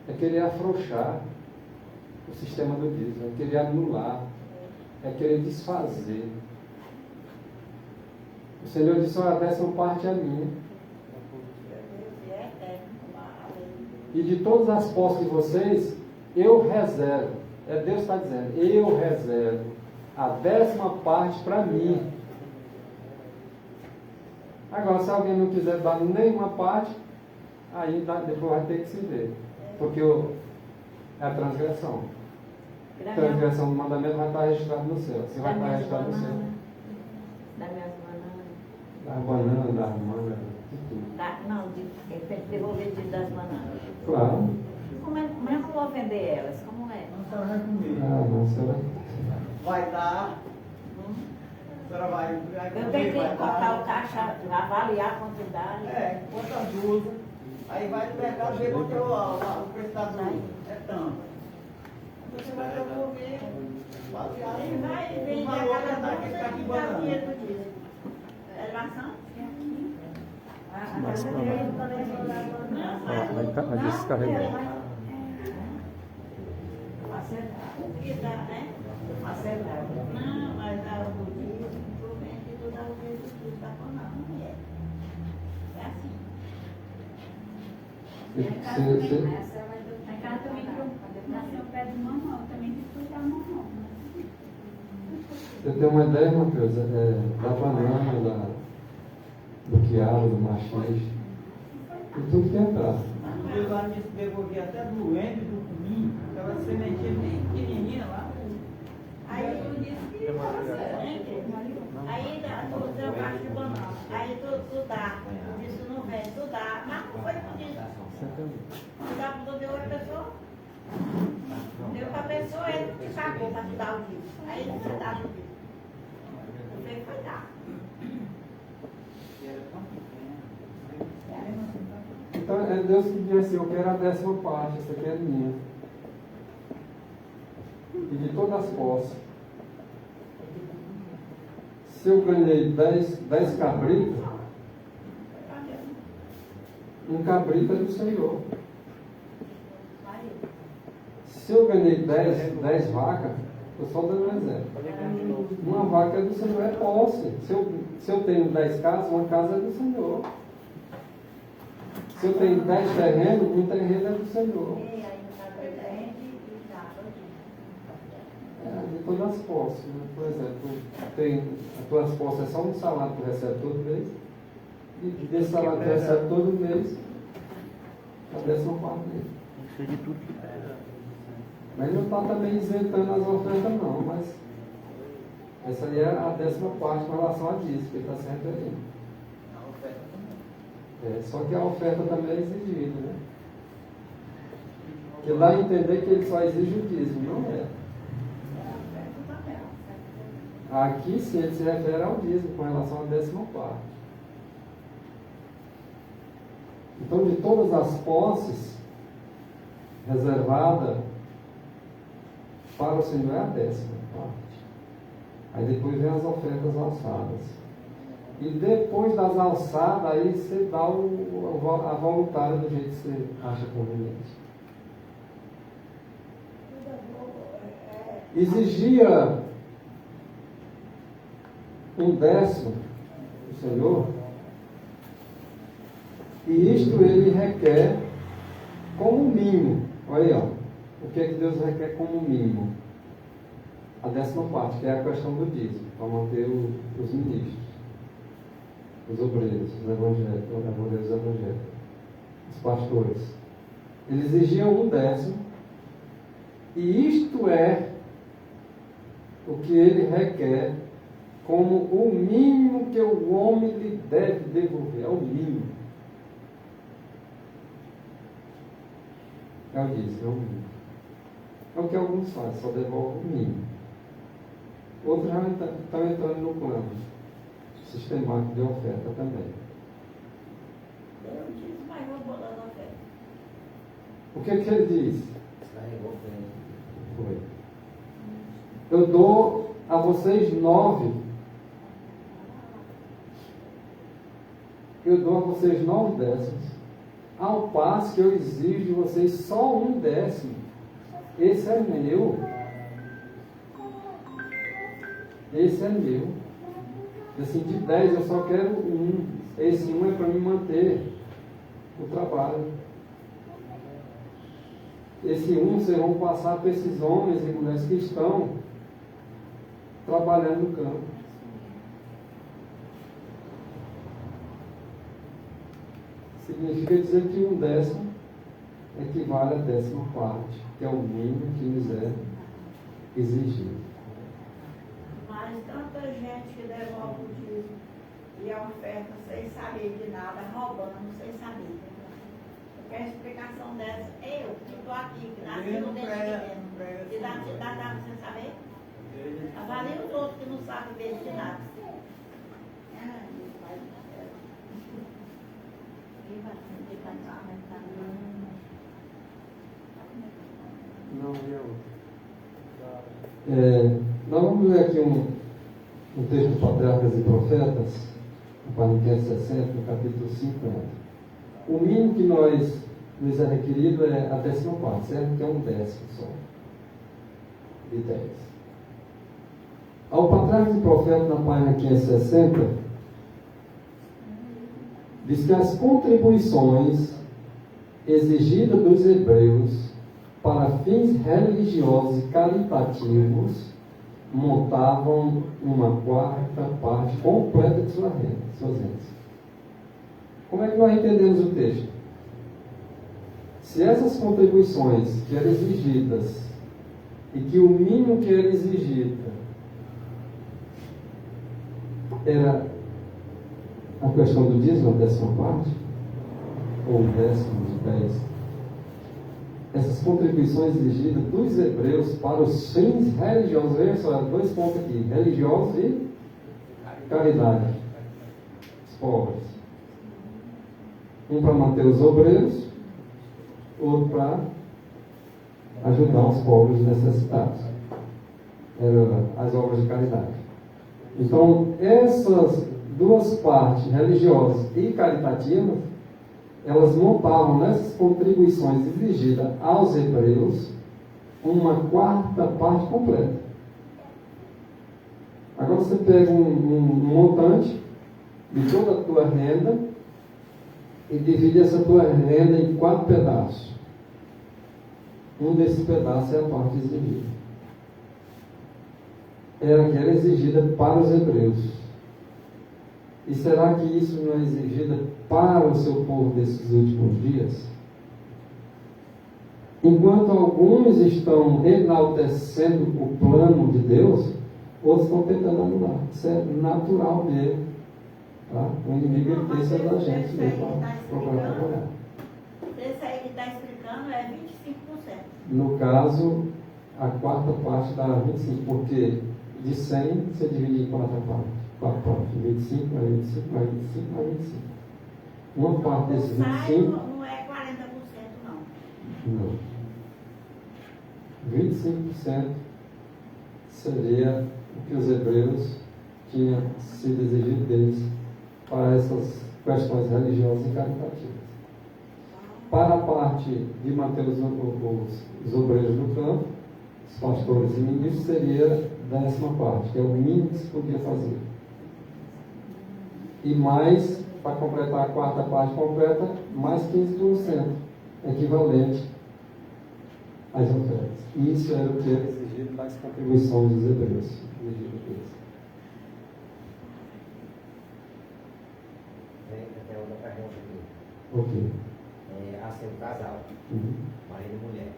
Speaker 1: É querer afrouxar o sistema do dízimo, é querer anular, é querer desfazer. O Senhor disse: olha, a 10ª parte é minha. E de todas as posses de vocês, eu reservo. É Deus que está dizendo: eu reservo a 10ª parte para mim. Agora, se alguém não quiser dar nenhuma parte, aí depois vai ter que se ver. Porque é a transgressão. A transgressão do mandamento vai estar registrado no céu. Se vai estar registrado no céu.
Speaker 11: Das minhas bananas.
Speaker 1: Das bananas, das mangas, de tudo.
Speaker 11: Não, tem que devolver o dízimo das bananas.
Speaker 1: Claro.
Speaker 11: Como é que eu vou vender elas? Como é?
Speaker 6: A senhora vai comer.
Speaker 1: Ah, não, senhora.
Speaker 6: Vai dar. A senhora vai
Speaker 11: Eu
Speaker 6: comer,
Speaker 11: tenho que
Speaker 6: vai
Speaker 11: cortar
Speaker 6: dar.
Speaker 11: o caixa, avaliar a quantidade.
Speaker 6: É, quantas blusas. Aí vai no mercado ver quanto é o preço da blusa. É tanto. Você vai devolver. Baseado
Speaker 2: Ele vai
Speaker 6: no
Speaker 2: vender
Speaker 6: valor
Speaker 2: aquela
Speaker 6: que
Speaker 2: bolsa
Speaker 6: está aqui
Speaker 2: e dá
Speaker 6: banana.
Speaker 2: dinheiro do dízimo. É maçã?
Speaker 1: Vai descarregar.
Speaker 2: O que dá, né? Não, mas dá o dízimo, tu vende, tu dá o dinheiro do dízimo. Tá falando, não é. É assim.
Speaker 8: Em casa também, que eu nasci ao pé de mamão, também tem que cuidar do mamão.
Speaker 1: Eu tenho uma ideia, Matheus, da banana, do quiabo, do machixe, e tudo que entrar.
Speaker 6: Eu lá me devolvi até do endo do cominho, aquela sementinha bem pequenininha lá.
Speaker 2: Aí tu disse que estava certo, né? Aí tu deu caixa de banana. Aí tu dá. Isso não vende, tu dá. Mas não foi por isso. Tu dá para deu outra pessoa. Deu para a pessoa, ele te pagou para te dar o dízimo. Aí você dá o dízimo. Tu veio que foi dar.
Speaker 1: Então é Deus que diz assim: eu quero a 10ª parte, essa aqui é minha. E de todas as posses. Se eu ganhei 10 cabritos, um cabrito é do Senhor. Se eu ganhei 10 vacas, eu só dando um exemplo. Uma vaca é do Senhor, é posse. Se eu tenho 10 casas, uma casa é do Senhor. Se eu tenho 10 terrenos, um terreno é do Senhor. É, de todas as posses. Né? Por exemplo, as tuas posses é só um salário que tu recebe todo mês. E desse salário que tu recebe todo mês, a 10ª parte dele. Mas não está também isentando as ofertas não, mas essa aí é a 10ª parte com relação a dízimo, que ele está se referindo. Só que a oferta também é exigida, né? Que dá a entender que ele só exige o dízimo, não é? Aqui sim ele se refere ao dízimo com relação à 10ª parte. Então, de todas as posses reservada para o Senhor é a 10ª parte. Aí depois vem as ofertas alçadas. E depois das alçadas, aí você dá a voluntária do jeito que você acha conveniente. Exigia um 10º do Senhor, e isto ele requer como mínimo. Olha aí, ó. O que é que Deus requer como mínimo? A 10ª parte, que é a questão do dízimo, para manter os ministros, os obreiros, os evangélicos, os pastores. Eles exigiam um 10º, e isto é o que ele requer como o mínimo que o homem lhe deve devolver. É o mínimo. É o dízimo, é o mínimo. É o que alguns fazem, só devolvem o mínimo. Outros já estão entrando no plano sistemático de oferta também.
Speaker 2: Eu disse, mas vou botar na oferta.
Speaker 1: O que ele diz?
Speaker 4: Descarregou o
Speaker 1: Foi. Eu dou a vocês 9. Eu dou a vocês 9 décimos, ao passo que eu exijo de vocês só 1 décimo. Esse é meu. Esse é meu. E assim, de 10 eu só quero 1. Esse 1 é para me manter o trabalho. Esse 1 vocês vão passar para esses homens e mulheres que estão trabalhando no campo. Significa dizer que 1 décimo equivale a 10ª parte, que é o mínimo que nos é exigido.
Speaker 2: Mas tanta gente que devolve o dízimo e a oferta sem saber de nada, roubando, sem saber. Porque a explicação dessa, eu que estou aqui, que nasci no dentro e dá sem saber. Avalia os outros que não sabem ver de nada.
Speaker 1: Não, nós vamos ler aqui um texto do Patriarcas e Profetas, no Paniquete 60, no capítulo 50. O mínimo que nos é requerido é a 10ª parte, certo? Que é 1 décimo só, de 10. Ao Patriarcas e Profetas, na página 560, diz que as contribuições exigidas dos hebreus para fins religiosos e caritativos montavam uma 4ª parte completa de suas rendas. Como é que nós entendemos o texto? Se essas contribuições que eram exigidas e que o mínimo que era exigido era a questão do dízimo, a 10ª parte, ou 10º de 10, essas contribuições exigidas dos hebreus para os fins religiosos, veja só, 2 pontos aqui, religiosos e caridade, os pobres. Um para manter os obreiros, outro para ajudar os pobres necessitados. Eram as obras de caridade. Então, essas 2 partes, religiosas e caritativas, elas montavam nessas contribuições exigidas aos hebreus uma 4ª parte completa. Agora você pega um montante de toda a tua renda e divide essa tua renda em 4 pedaços. Um desses pedaços é a parte exigida. Era que era exigida para os hebreus. E será que isso não é exigida para o seu povo desses últimos dias? Enquanto alguns estão enaltecendo o plano de Deus, outros estão tentando anular. Isso é natural mesmo. Tá? O inimigo ele pensa da gente mesmo para procurar trabalhar.
Speaker 2: Esse aí que está explicando é 25%.
Speaker 1: No caso, a 4ª parte dá 25%, porque de 100 você divide em 4 partes. 4 partes, 25, mais 25, mais 25, mais 25. Uma parte desses 25...
Speaker 2: Não é 40% não.
Speaker 1: Não. 25% seria o que os hebreus tinham sido exigido deles para essas questões religiosas e caritativas. Para a parte de manter os obreiros no campo, os pastores e ministros, seria 10ª parte, que é o mínimo que se podia fazer. E mais, para completar a 4ª parte completa, mais 15%, equivalente às ofertas. Isso era o que era exigido das contribuições dos hebreus.
Speaker 4: Tem outra pergunta aqui.
Speaker 1: Ok.
Speaker 4: Assim, um casal, marido e mulher.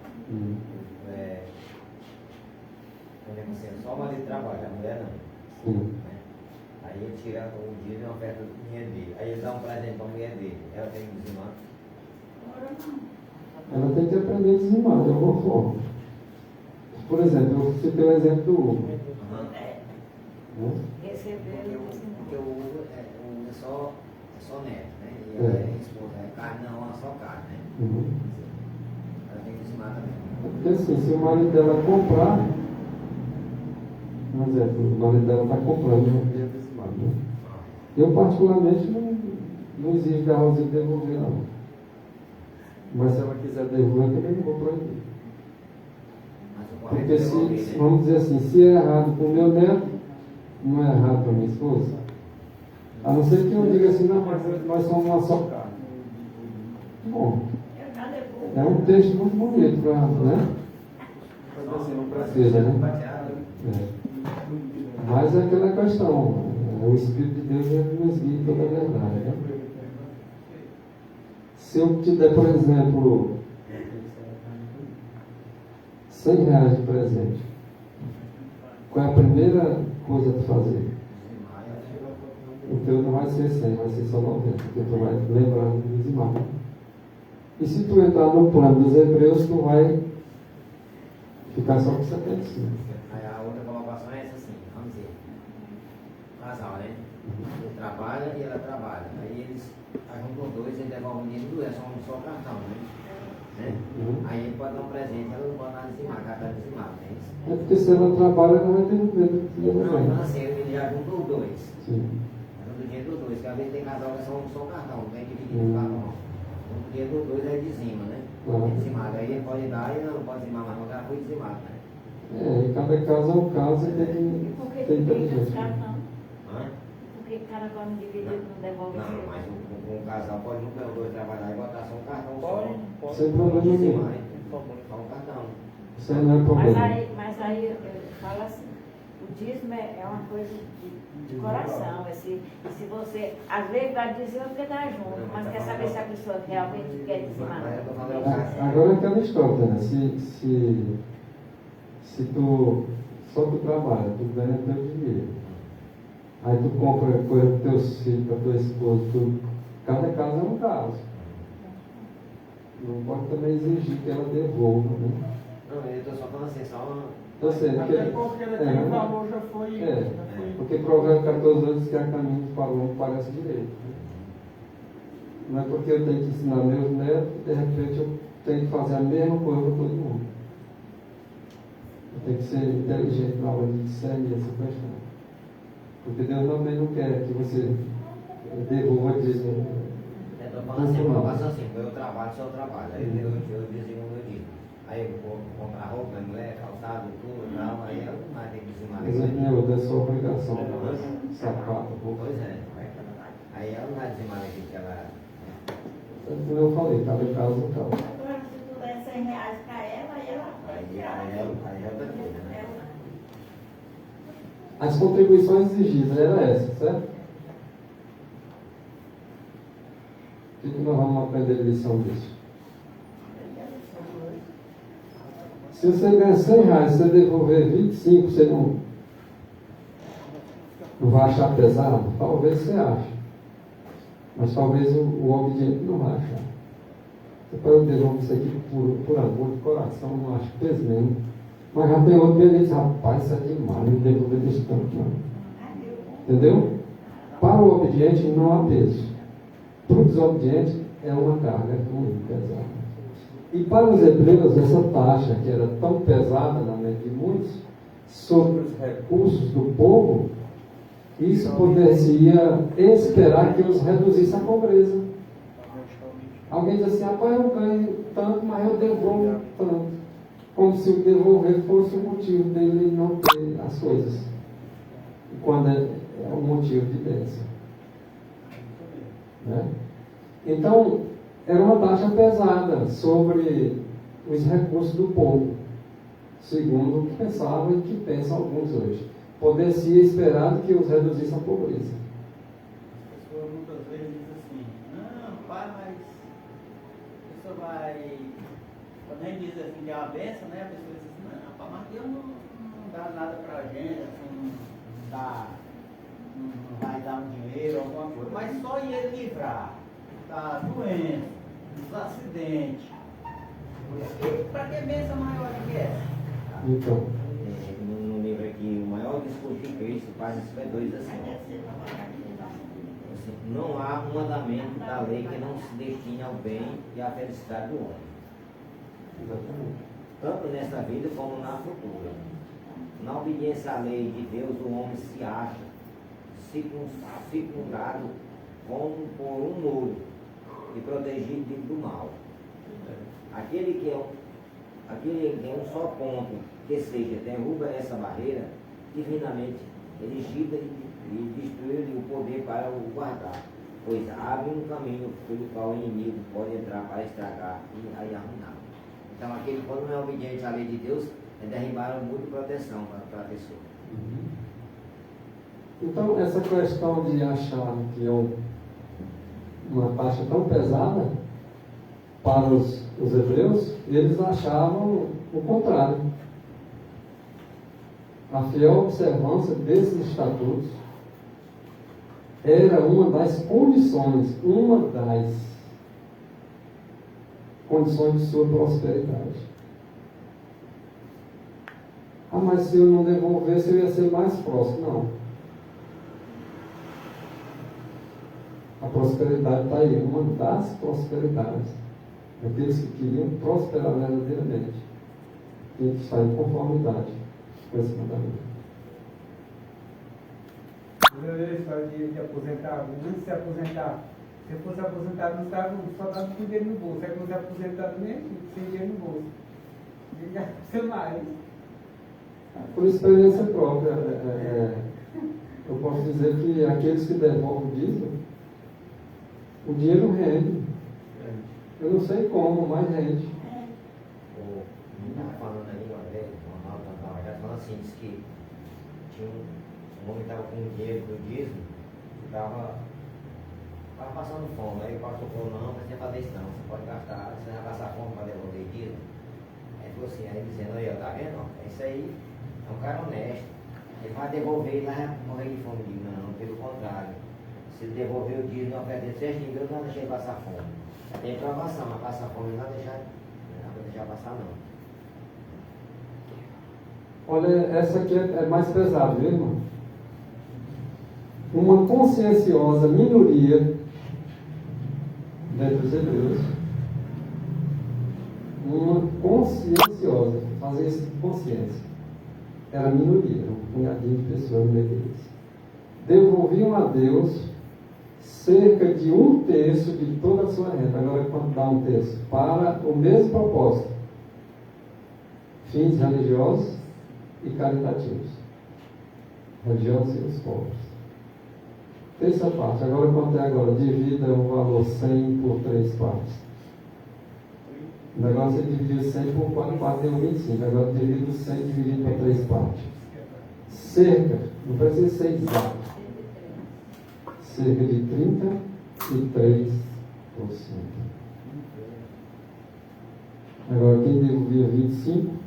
Speaker 4: Negociando só o marido trabalha, a mulher não. Né? Aí ele tira o dízimo e a oferta do dinheiro dele. Aí ele dá um presente para a mulher dele. Ela tem que dizimar?
Speaker 1: Ela tem que aprender a dizimar de alguma forma. Por exemplo, eu citei o exemplo do Hugo.
Speaker 4: Porque o Hugo é só neto, né? E ela é esposa, é carne, não, é só carne, né? Ela tem que dizimar também.
Speaker 1: Porque assim, se o marido dela comprar, por exemplo, o marido dela está comprando uma via dizimada, né? Eu, particularmente, não exijo da Rosinha devolver, não. Mas se ela quiser devolver, eu também não vou proibir. Porque se, vamos dizer assim, se é errado para o meu neto, não é errado para minha esposa. A não ser que eu diga assim, não, mas nós somos uma só carne. Bom, é um texto muito bonito para, né? Assim, não precisa, né? Mas é aquela questão, o Espírito de Deus nos guia em toda a verdade, né? Se eu te der, por exemplo, R$100 de presente, qual é a primeira coisa a tu fazer? O teu não vai ser 100, vai ser só 90, porque tu vai lembrando de dizimar. E se tu entrar no plano dos hebreus, tu vai ficar só com 75.
Speaker 4: Aí a outra colocação é essa assim, vamos dizer, casal, né? Ele trabalha e ela trabalha. Aí eles juntam dois, ele devolve o dinheiro, é só cartão, né? Aí ele pode dar um presente, ela não pode dar dizimar, cartão dizimado, né?
Speaker 1: É porque se ela trabalha, ela vai ter um medo de
Speaker 4: não, não, assim, ele já juntou os dois.
Speaker 1: Sim.
Speaker 4: Junta o dinheiro dos dois, que às vezes tem casal que só cartão, não tem que dividir o cartão. O dinheiro dos dois é dizima, né? É dizimado. Aí ele pode dar e não pode dizimar mais, porque ela foi dizimado, né?
Speaker 1: E cada caso é um caso e tem
Speaker 11: Por
Speaker 1: que
Speaker 11: que
Speaker 1: ter
Speaker 11: divide os
Speaker 1: inteligência.
Speaker 11: cartão?
Speaker 4: Hã?
Speaker 11: Por que cada quando divide não devolve o
Speaker 4: Não,
Speaker 11: seu?
Speaker 4: mas um casal pode nunca os dois trabalhar e botar só um cartão
Speaker 7: Pode,
Speaker 4: só.
Speaker 7: pode.
Speaker 1: Sem problema nenhum.
Speaker 4: Dizimar, só um cartão.
Speaker 1: Isso aí não é
Speaker 11: Mas
Speaker 1: problema.
Speaker 11: aí eu falo assim, o dízimo é uma coisa de coração. Se você, às vezes vai dizer porque está junto, mas quer saber se a pessoa realmente quer dizimar.
Speaker 4: Mas eu tô falando o caso.
Speaker 1: Agora é aquela história, né? Se tu só tu trabalha, tu ganha teu dinheiro. Aí tu compra coisa para teus filhos, para tua esposa, cada caso é um caso. Não pode também exigir que ela devolva, né?
Speaker 4: Não, eu estou só falando assim, só uma.
Speaker 1: Eu sei, porque,
Speaker 7: Até porque aquele valor já foi.
Speaker 1: porque Provérbios 14 anos que há caminho para o homem parece direito. Né? Não é porque eu tenho que ensinar meus netos que de repente eu tenho que fazer a mesma coisa para todo mundo. Eu tenho que ser inteligente na hora de discernir essa questão. Porque Deus também não quer que você devolva dízimo.
Speaker 4: Eu estou falando assim, uma colocação assim, eu trabalho, só trabalho. Aí eu dizimo o meu dízimo. Aí eu vou comprar roupa, mulher, calçado, tudo e tal, aí ela não vai ter que dizimar.
Speaker 1: Mas é sua obrigação. Sapato, roupa.
Speaker 4: Pois é. Aí ela não vai dizimar aqui que ela.
Speaker 1: Como eu falei, cada caso é um caso.
Speaker 2: Agora, se tu der R$100 para ela, aí ela vai tirar.
Speaker 4: Aí é outra coisa, né?
Speaker 1: As contribuições exigidas era essa, certo? O que nós vamos aprender de lição disso? Se você ganha R$100, você devolver 25, você não vai achar pesado? Talvez você ache. Mas talvez o obediente não vai achar. Você pode devolver isso aqui por amor de coração, não acho peso nenhum. Mas já tem outro que diz, rapaz, isso é demais, não devolver desse tanto não. Entendeu? Para o obediente não há peso. Para o desobediente é uma carga muito pesada. E para os hebreus, essa taxa que era tão pesada na mente de muitos, sobre os recursos do povo, isso poderia esperar que os reduzisse à pobreza. Alguém diz assim, rapaz, eu ganho tanto, mas eu devolvo tanto. Como se o devolver fosse o motivo dele não ter as coisas. Quando é um motivo de bênção. Né? Então, era uma taxa pesada sobre os recursos do povo, segundo o que pensavam e que pensam alguns hoje. Poder-se esperar que os reduzisse à pobreza.
Speaker 9: As pessoas muitas vezes dizem assim, não, pai, mas a pessoa vai. Quando a gente diz assim que é uma benção, né? A pessoa diz assim, não, pai, mas Deus não dá nada pra gente, assim, não vai dar um dinheiro, alguma coisa, mas só ele livrar da doença, dos acidentes. Para que bênção maior do que essa?
Speaker 1: Então,
Speaker 4: No livro aqui, o maior discurso de Cristo, página 52, assim. Não há um mandamento da lei que não se destine ao bem e à felicidade do homem.
Speaker 1: exatamente.
Speaker 4: Tanto nesta vida como na futura. na obediência à lei de Deus, o homem se acha circundado como por um muro e protegido do mal. Aquele que é um só ponto, que seja, derruba essa barreira, divinamente elegida e destruiu-lhe o poder para o guardar, pois abre um caminho pelo qual o inimigo pode entrar para estragar e arruinar. Então, aquele quando não é obediente à lei de Deus, é derribar um muro de proteção para a pessoa.
Speaker 1: Então, essa questão de achar que é uma taxa tão pesada para os hebreus, eles achavam o contrário. A fiel observância desses estatutos era uma das condições de sua prosperidade. Ah, mas se eu não devolvesse, eu ia ser mais próximo. Não. A prosperidade está aí, uma das prosperidades. Aqueles que queriam prosperar verdadeiramente tem que estar em conformidade com esse mandamento.
Speaker 6: A história de aposentar, antes de se aposentar, se eu fosse aposentado, não estava, só estava com dinheiro no bolso. Aí quando se aposentado mesmo, sem dinheiro no bolso. E já precisa mais.
Speaker 1: Por experiência própria, eu posso dizer que aqueles que devolvem o dízimo, o dinheiro rende. Eu não sei como, mas rende.
Speaker 4: O menino estava falando aí uma vez, falando assim, disse que tinha um homem que estava com dinheiro do dízimo, que estava passando fome. Aí o pastor falou, não, mas você vai fazer isso não, você pode gastar, você vai passar fome para devolver dízimo. Aí ele falou assim, aí dizendo, aí, tá vendo? Isso aí é um cara honesto. Ele vai devolver e lá vai morrer de fome. Não, pelo contrário. Se ele devolver o dízimo, não vai perder 3 de Deus, não vai deixar ele passar fome. Tem provação, mas passar fome não vai deixar passar não.
Speaker 1: Olha, essa aqui é mais pesada, viu, irmão? Uma conscienciosa minoria dentre os hebreus, uma conscienciosa, fazer isso de consciência, era minoria, um punhadinho de pessoas no meio deles. Devolviam a Deus cerca de 1/3 de toda a sua renda. Agora, quanto dá 1/3? Para o mesmo propósito: fins religiosos e caritativos. Religiosos e os pobres. Terça parte. Agora, quanto é agora? Divida o valor 100 por 3 partes. O negócio é dividir 100 por 4 deu 25. Agora, divide o 100 dividido por 3 partes. Cerca, não precisa ser exato, cerca de 33%. Agora, quem devolvia 25%,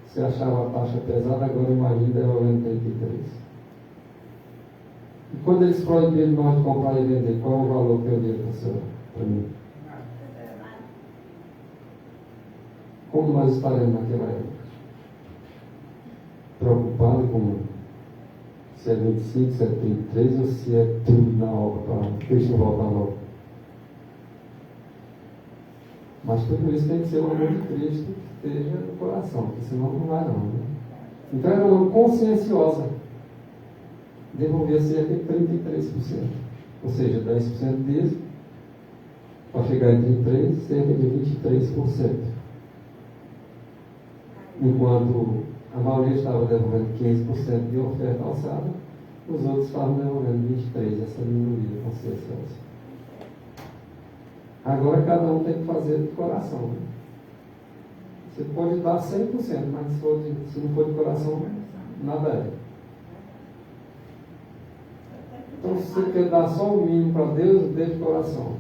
Speaker 1: se achava a taxa pesada, agora imagina devolvendo 33%. E quando eles proibiram nós de comprar e vender, qual é o valor que eu dei para mim? Como nós estaremos naquela época? Preocupado com se é 25, se é 33 ou se é tudo na obra para Cristo voltar logo. Mas tudo isso tem que ser o amor de Cristo que esteja no coração, porque senão não vai não. Né? Então era uma conscienciosa. Devolvia cerca de 33%. Ou seja, 10% disso, para chegar em 33%, cerca de 23%. Enquanto a maioria estava devolvendo 15% de oferta alçada, os outros estavam devolvendo 23%, essa minoria conscienciosa. Agora cada um tem que fazer de coração. Né? Você pode dar 100%, mas se não for de coração, nada é. Então, se você quer dar só o mínimo para Deus, dê de coração.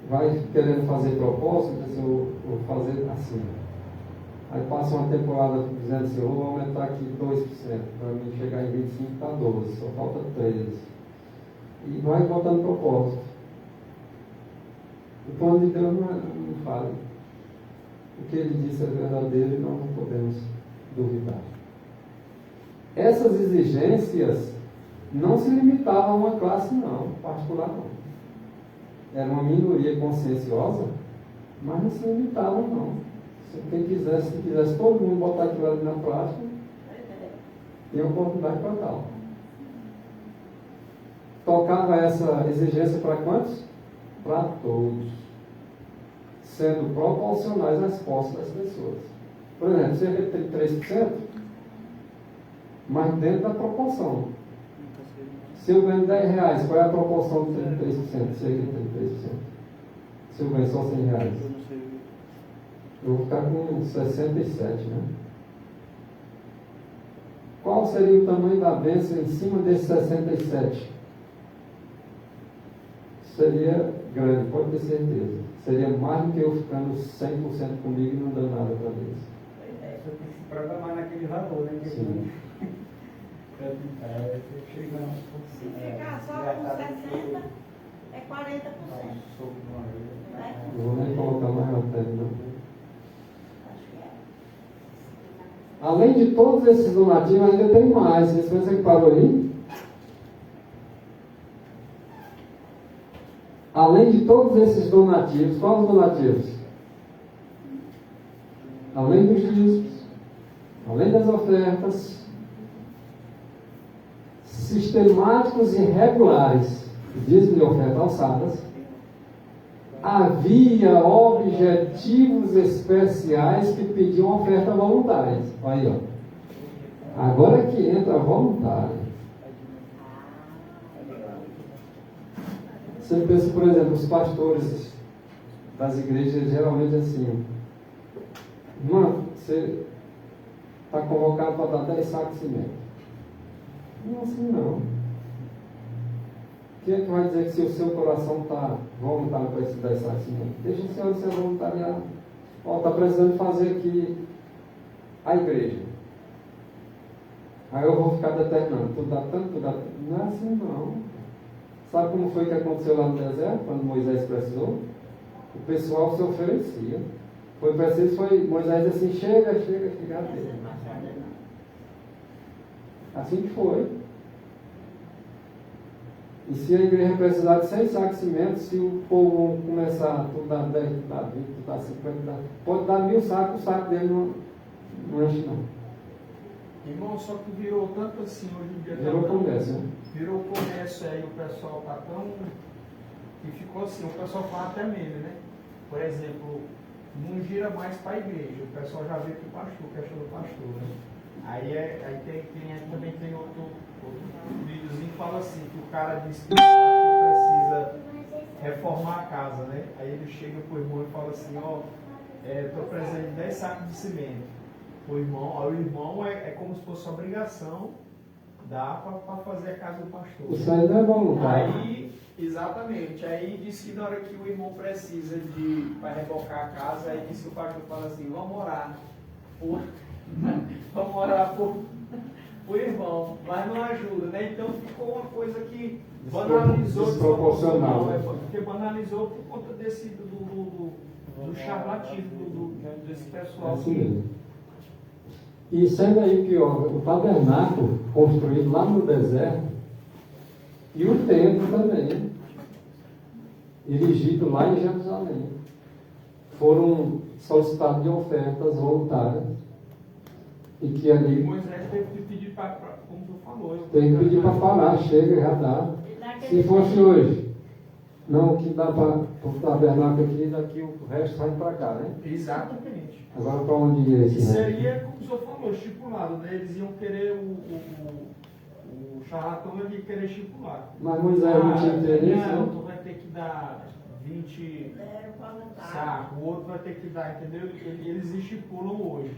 Speaker 1: Vai querendo fazer propósito, diz, eu vou fazer assim. Aí passa uma temporada dizendo assim, eu vou aumentar aqui 2%, para mim chegar em 25 está 12, só falta 13. E vai botando propósito. O plano de Deus não falha. O que ele disse é verdadeiro e nós não podemos duvidar. Essas exigências não se limitavam a uma classe não, particular não. Era uma minoria conscienciosa, mas não se limitavam não. Se quisesse todo mundo botar aquilo ali na prática, tinha oportunidade para tal. Tocava essa exigência para quantos? Para todos. Sendo proporcionais às posses das pessoas. Por exemplo, você vê 33%, mas dentro da proporção. Se eu ganho R$10, qual é a proporção de 33%? Se eu ganho 33%. Se eu ganho só R$100. Eu vou ficar com 67, né? Qual seria o tamanho da bênção em cima desse 67? Seria grande, pode ter certeza. Seria mais do que eu ficando 100% comigo e não dando nada para Deus.
Speaker 6: Você tem que se programar naquele valor, né?
Speaker 1: Sim.
Speaker 2: Se ficar só com 60, é 40%. Né?
Speaker 1: Não vou nem colocar mais matéria, não.
Speaker 2: Acho que é.
Speaker 1: Além de todos esses donativos, ainda tem mais. Você que parou aí? Além de todos esses donativos, quais os donativos? Além dos dízimos, além das ofertas, sistemáticos e regulares, dízimo e oferta alçadas, havia objetivos especiais que pediam oferta voluntária. Olha aí, ó. Agora que entra a voluntária. Você pensa, por exemplo, os pastores das igrejas, geralmente assim, irmão, você está convocado para dar 10 sacos de cimento. Não é assim não. Quem é que vai dizer que se o seu coração está voluntário para esses 10 sacos de cimento? Deixa o Senhor ser voluntariado. Ó, está precisando fazer aqui a igreja. Aí eu vou ficar determinando, tu dá tanto, tu dá tanto. Não é assim não. Sabe como foi que aconteceu lá no deserto, quando Moisés precisou? O pessoal se oferecia. Foi preciso, foi Moisés assim, chega dele. Assim que foi. E se a igreja precisar de 100 sacos de cimento, se o povo começar, tu dá 10, tu dá 20, tu dá 50, pode dar 1000 sacos, o saco dele não enche não.
Speaker 7: Irmão, só que virou tanto assim hoje em dia.
Speaker 1: Virou comércio, né?
Speaker 7: Virou comércio aí, o pessoal tá tão. E ficou assim, o pessoal fala até meme, né? Por exemplo, não gira mais para a igreja, o pessoal já vê que o pastor, questão do pastor, né? Aí também tem outro videozinho que fala assim, que o cara diz que o pastor precisa reformar a casa, né? Aí ele chega pro irmão e fala assim, ó, tô precisando de 10 sacos de cimento. O irmão é como se fosse obrigação, dá para fazer a casa do pastor.
Speaker 1: Isso aí não é voluntário.
Speaker 7: Aí, exatamente, aí disse que na hora que o irmão precisa para rebocar a casa, aí disse que o pastor fala assim, vamos orar por irmão, mas não ajuda, né? Então ficou uma coisa que banalizou
Speaker 1: desproporcional.
Speaker 7: Porque banalizou por conta do charlatismo desse pessoal.
Speaker 1: Assim mesmo. E sendo aí pior, o tabernáculo construído lá no deserto e o templo também, erigido lá em Jerusalém, foram solicitados de ofertas voluntárias e que ali
Speaker 7: Moisés teve que pedir para, como tu falou,
Speaker 1: tem que pedir para parar, chega, já dá. Se fosse hoje, não, o que dá para o tabernáculo aqui, daqui o resto sai para cá, né?
Speaker 7: Exatamente.
Speaker 1: Agora para onde ia esse
Speaker 7: E
Speaker 1: resto?
Speaker 7: seria, como o senhor falou, estipulado, né? Eles iam querer o charlatão ia querer estipular.
Speaker 1: Mas Moisés não tinha interesse,
Speaker 7: Não,
Speaker 1: né?
Speaker 7: tu vai ter que dar 20
Speaker 2: Deram voluntário.
Speaker 7: sacos, o outro vai ter que dar, entendeu? Eles estipulam hoje.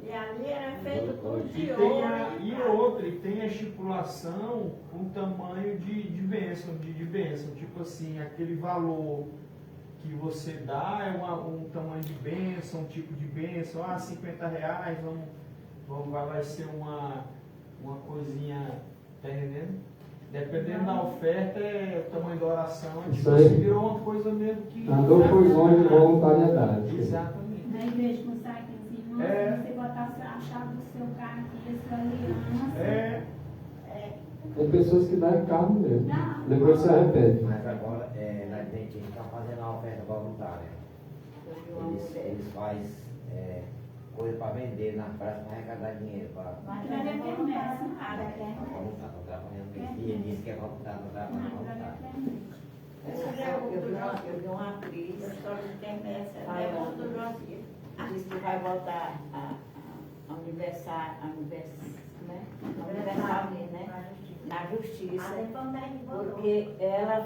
Speaker 2: E ali era feito com
Speaker 7: E
Speaker 2: de ouro.
Speaker 7: e tem a estipulação com tamanho de bênção, de bênção. Tipo assim, aquele valor que você dá é um tamanho de bênção, um tipo de bênção. Ah, R$50, vai ser uma coisinha, tá entendendo? Dependendo da oferta, o tamanho da oração, tipo assim, virou uma coisa mesmo que...
Speaker 1: Andou por longe de voluntariedade.
Speaker 7: Exatamente.
Speaker 8: Na igreja com saquinhos, irmãos, se você botar a chave do seu carro aqui, da sua aliança.
Speaker 1: Tem pessoas que dão carro mesmo.
Speaker 8: Não.
Speaker 1: Depois se arrepende.
Speaker 4: Mas agora, na gente está fazendo a oferta voluntária. Eles fazem coisa para vender na praça para arrecadar dinheiro. Para
Speaker 2: Mas
Speaker 8: Não
Speaker 2: não
Speaker 8: é
Speaker 2: é
Speaker 8: quermesse,
Speaker 2: quermesse,
Speaker 8: nada,
Speaker 2: nada,
Speaker 8: quermesse.
Speaker 4: voltar, estou trabalhando nesse dia, disse que é voltar, estou trabalhando, voltar.
Speaker 11: Eu vi uma atriz,
Speaker 2: A história de quermesse é
Speaker 11: Vai,
Speaker 2: negócio
Speaker 11: Ana.
Speaker 2: do Brasil.
Speaker 11: disse que vai voltar a universal, né? Na justiça. Porque ela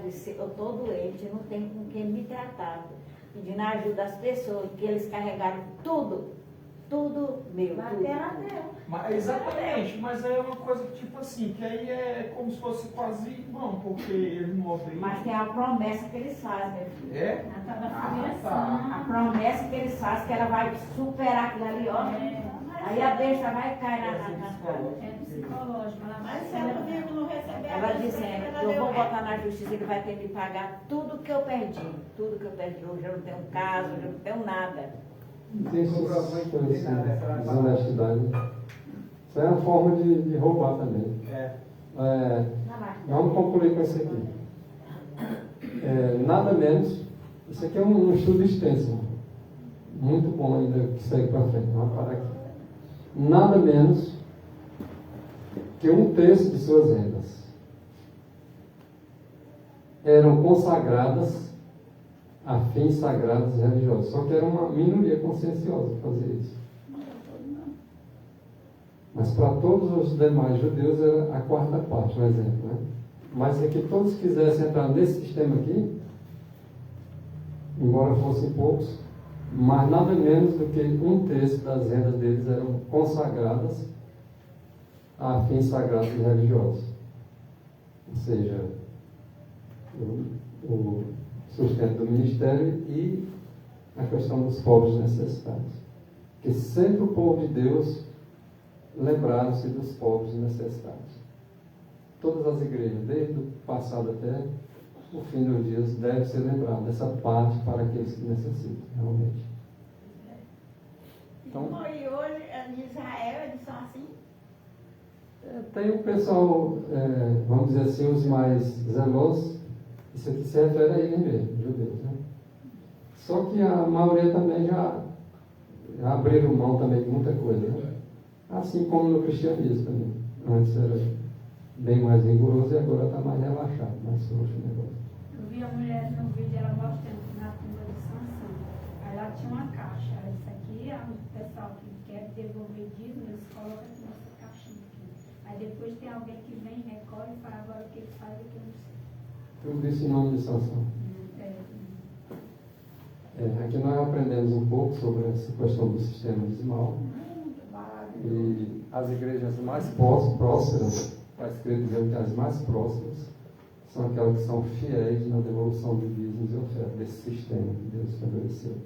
Speaker 11: disse, eu estou doente, não tenho com quem me tratar. Pedindo ajuda às pessoas, que eles carregaram tudo meu. Tudo.
Speaker 7: Mas, exatamente, mas aí é uma coisa que, tipo assim, que aí é como se fosse quase irmão, porque eles não obedecem.
Speaker 11: Mas tem a promessa que eles fazem, meu filho.
Speaker 7: É?
Speaker 11: A promessa que eles fazem, que ela vai superar aquilo ali, ó. Aí a besta vai cair na cara.
Speaker 8: É psicológico.
Speaker 2: Mas se ela vive não receber
Speaker 11: Ela dizendo,
Speaker 2: ela
Speaker 11: eu
Speaker 2: deu
Speaker 11: vou
Speaker 2: ré.
Speaker 11: botar na justiça, ele vai ter que pagar tudo que eu perdi. Tudo que eu perdi. Hoje eu não tenho casa, hoje eu não tenho nada.
Speaker 1: Existe desonestidade. Isso é uma forma de roubar também. Vamos concluir com isso aqui. Nada menos, isso aqui é um estudo extenso, muito bom ainda que segue para frente. Vamos parar aqui. Nada menos que 1/3 de suas rendas eram consagradas a fins sagrados e religiosos. Só que era uma minoria conscienciosa que fazia isso. Mas para todos os demais judeus era a 4ª parte, um exemplo. Né? Mas se que todos quisessem entrar nesse sistema aqui, embora fossem poucos, mas nada menos do que 1/3 das rendas deles eram consagradas a fins sagrados e religiosos. Ou seja, o sustento do ministério e a questão dos pobres necessitados. Que sempre o povo de Deus lembraram-se dos pobres necessitados. Todas as igrejas, desde o passado até o fim dos dias, devem ser lembradas dessa parte para aqueles que necessitam, realmente. Então,
Speaker 2: E hoje, em Israel, eles são assim?
Speaker 1: Tem o pessoal, vamos dizer assim, os mais zelosos. Isso aqui se refere a eles mesmo, judeus, né? Só que a maioria também já abriram mão também de muita coisa, né? Assim como no cristianismo também. Antes era bem mais rigoroso e agora está mais relaxado, mais frouxo o negócio.
Speaker 8: Eu vi a mulher no vídeo, ela mostrando na tumba de Sansão. Aí lá tinha uma caixa. Aí isso aqui, o pessoal que quer devolver dízimo, eles colocam aqui nessa caixinha aqui. Aí depois tem alguém que vem, recolhe e fala agora o que ele faz e o que eu não sei.
Speaker 1: Tudo isso em nome de Sansão. Aqui nós aprendemos um pouco sobre essa questão do sistema dizimal. E as igrejas mais prósperas, está escrito dizendo que as mais prósperas são aquelas que são fiéis na devolução de dízimos e ofertas, desse sistema que Deus estabeleceu.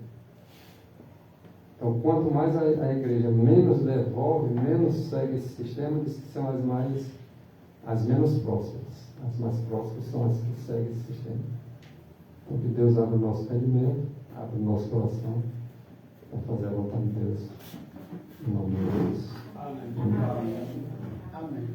Speaker 1: Então, quanto mais a igreja menos devolve, menos segue esse sistema, diz que são as menos prósperas. As mais próximas são as que seguem esse sistema. Então, que Deus abra o nosso entendimento, abra o nosso coração para fazer a vontade de Deus. Em nome de Deus.
Speaker 7: Amém. Amém.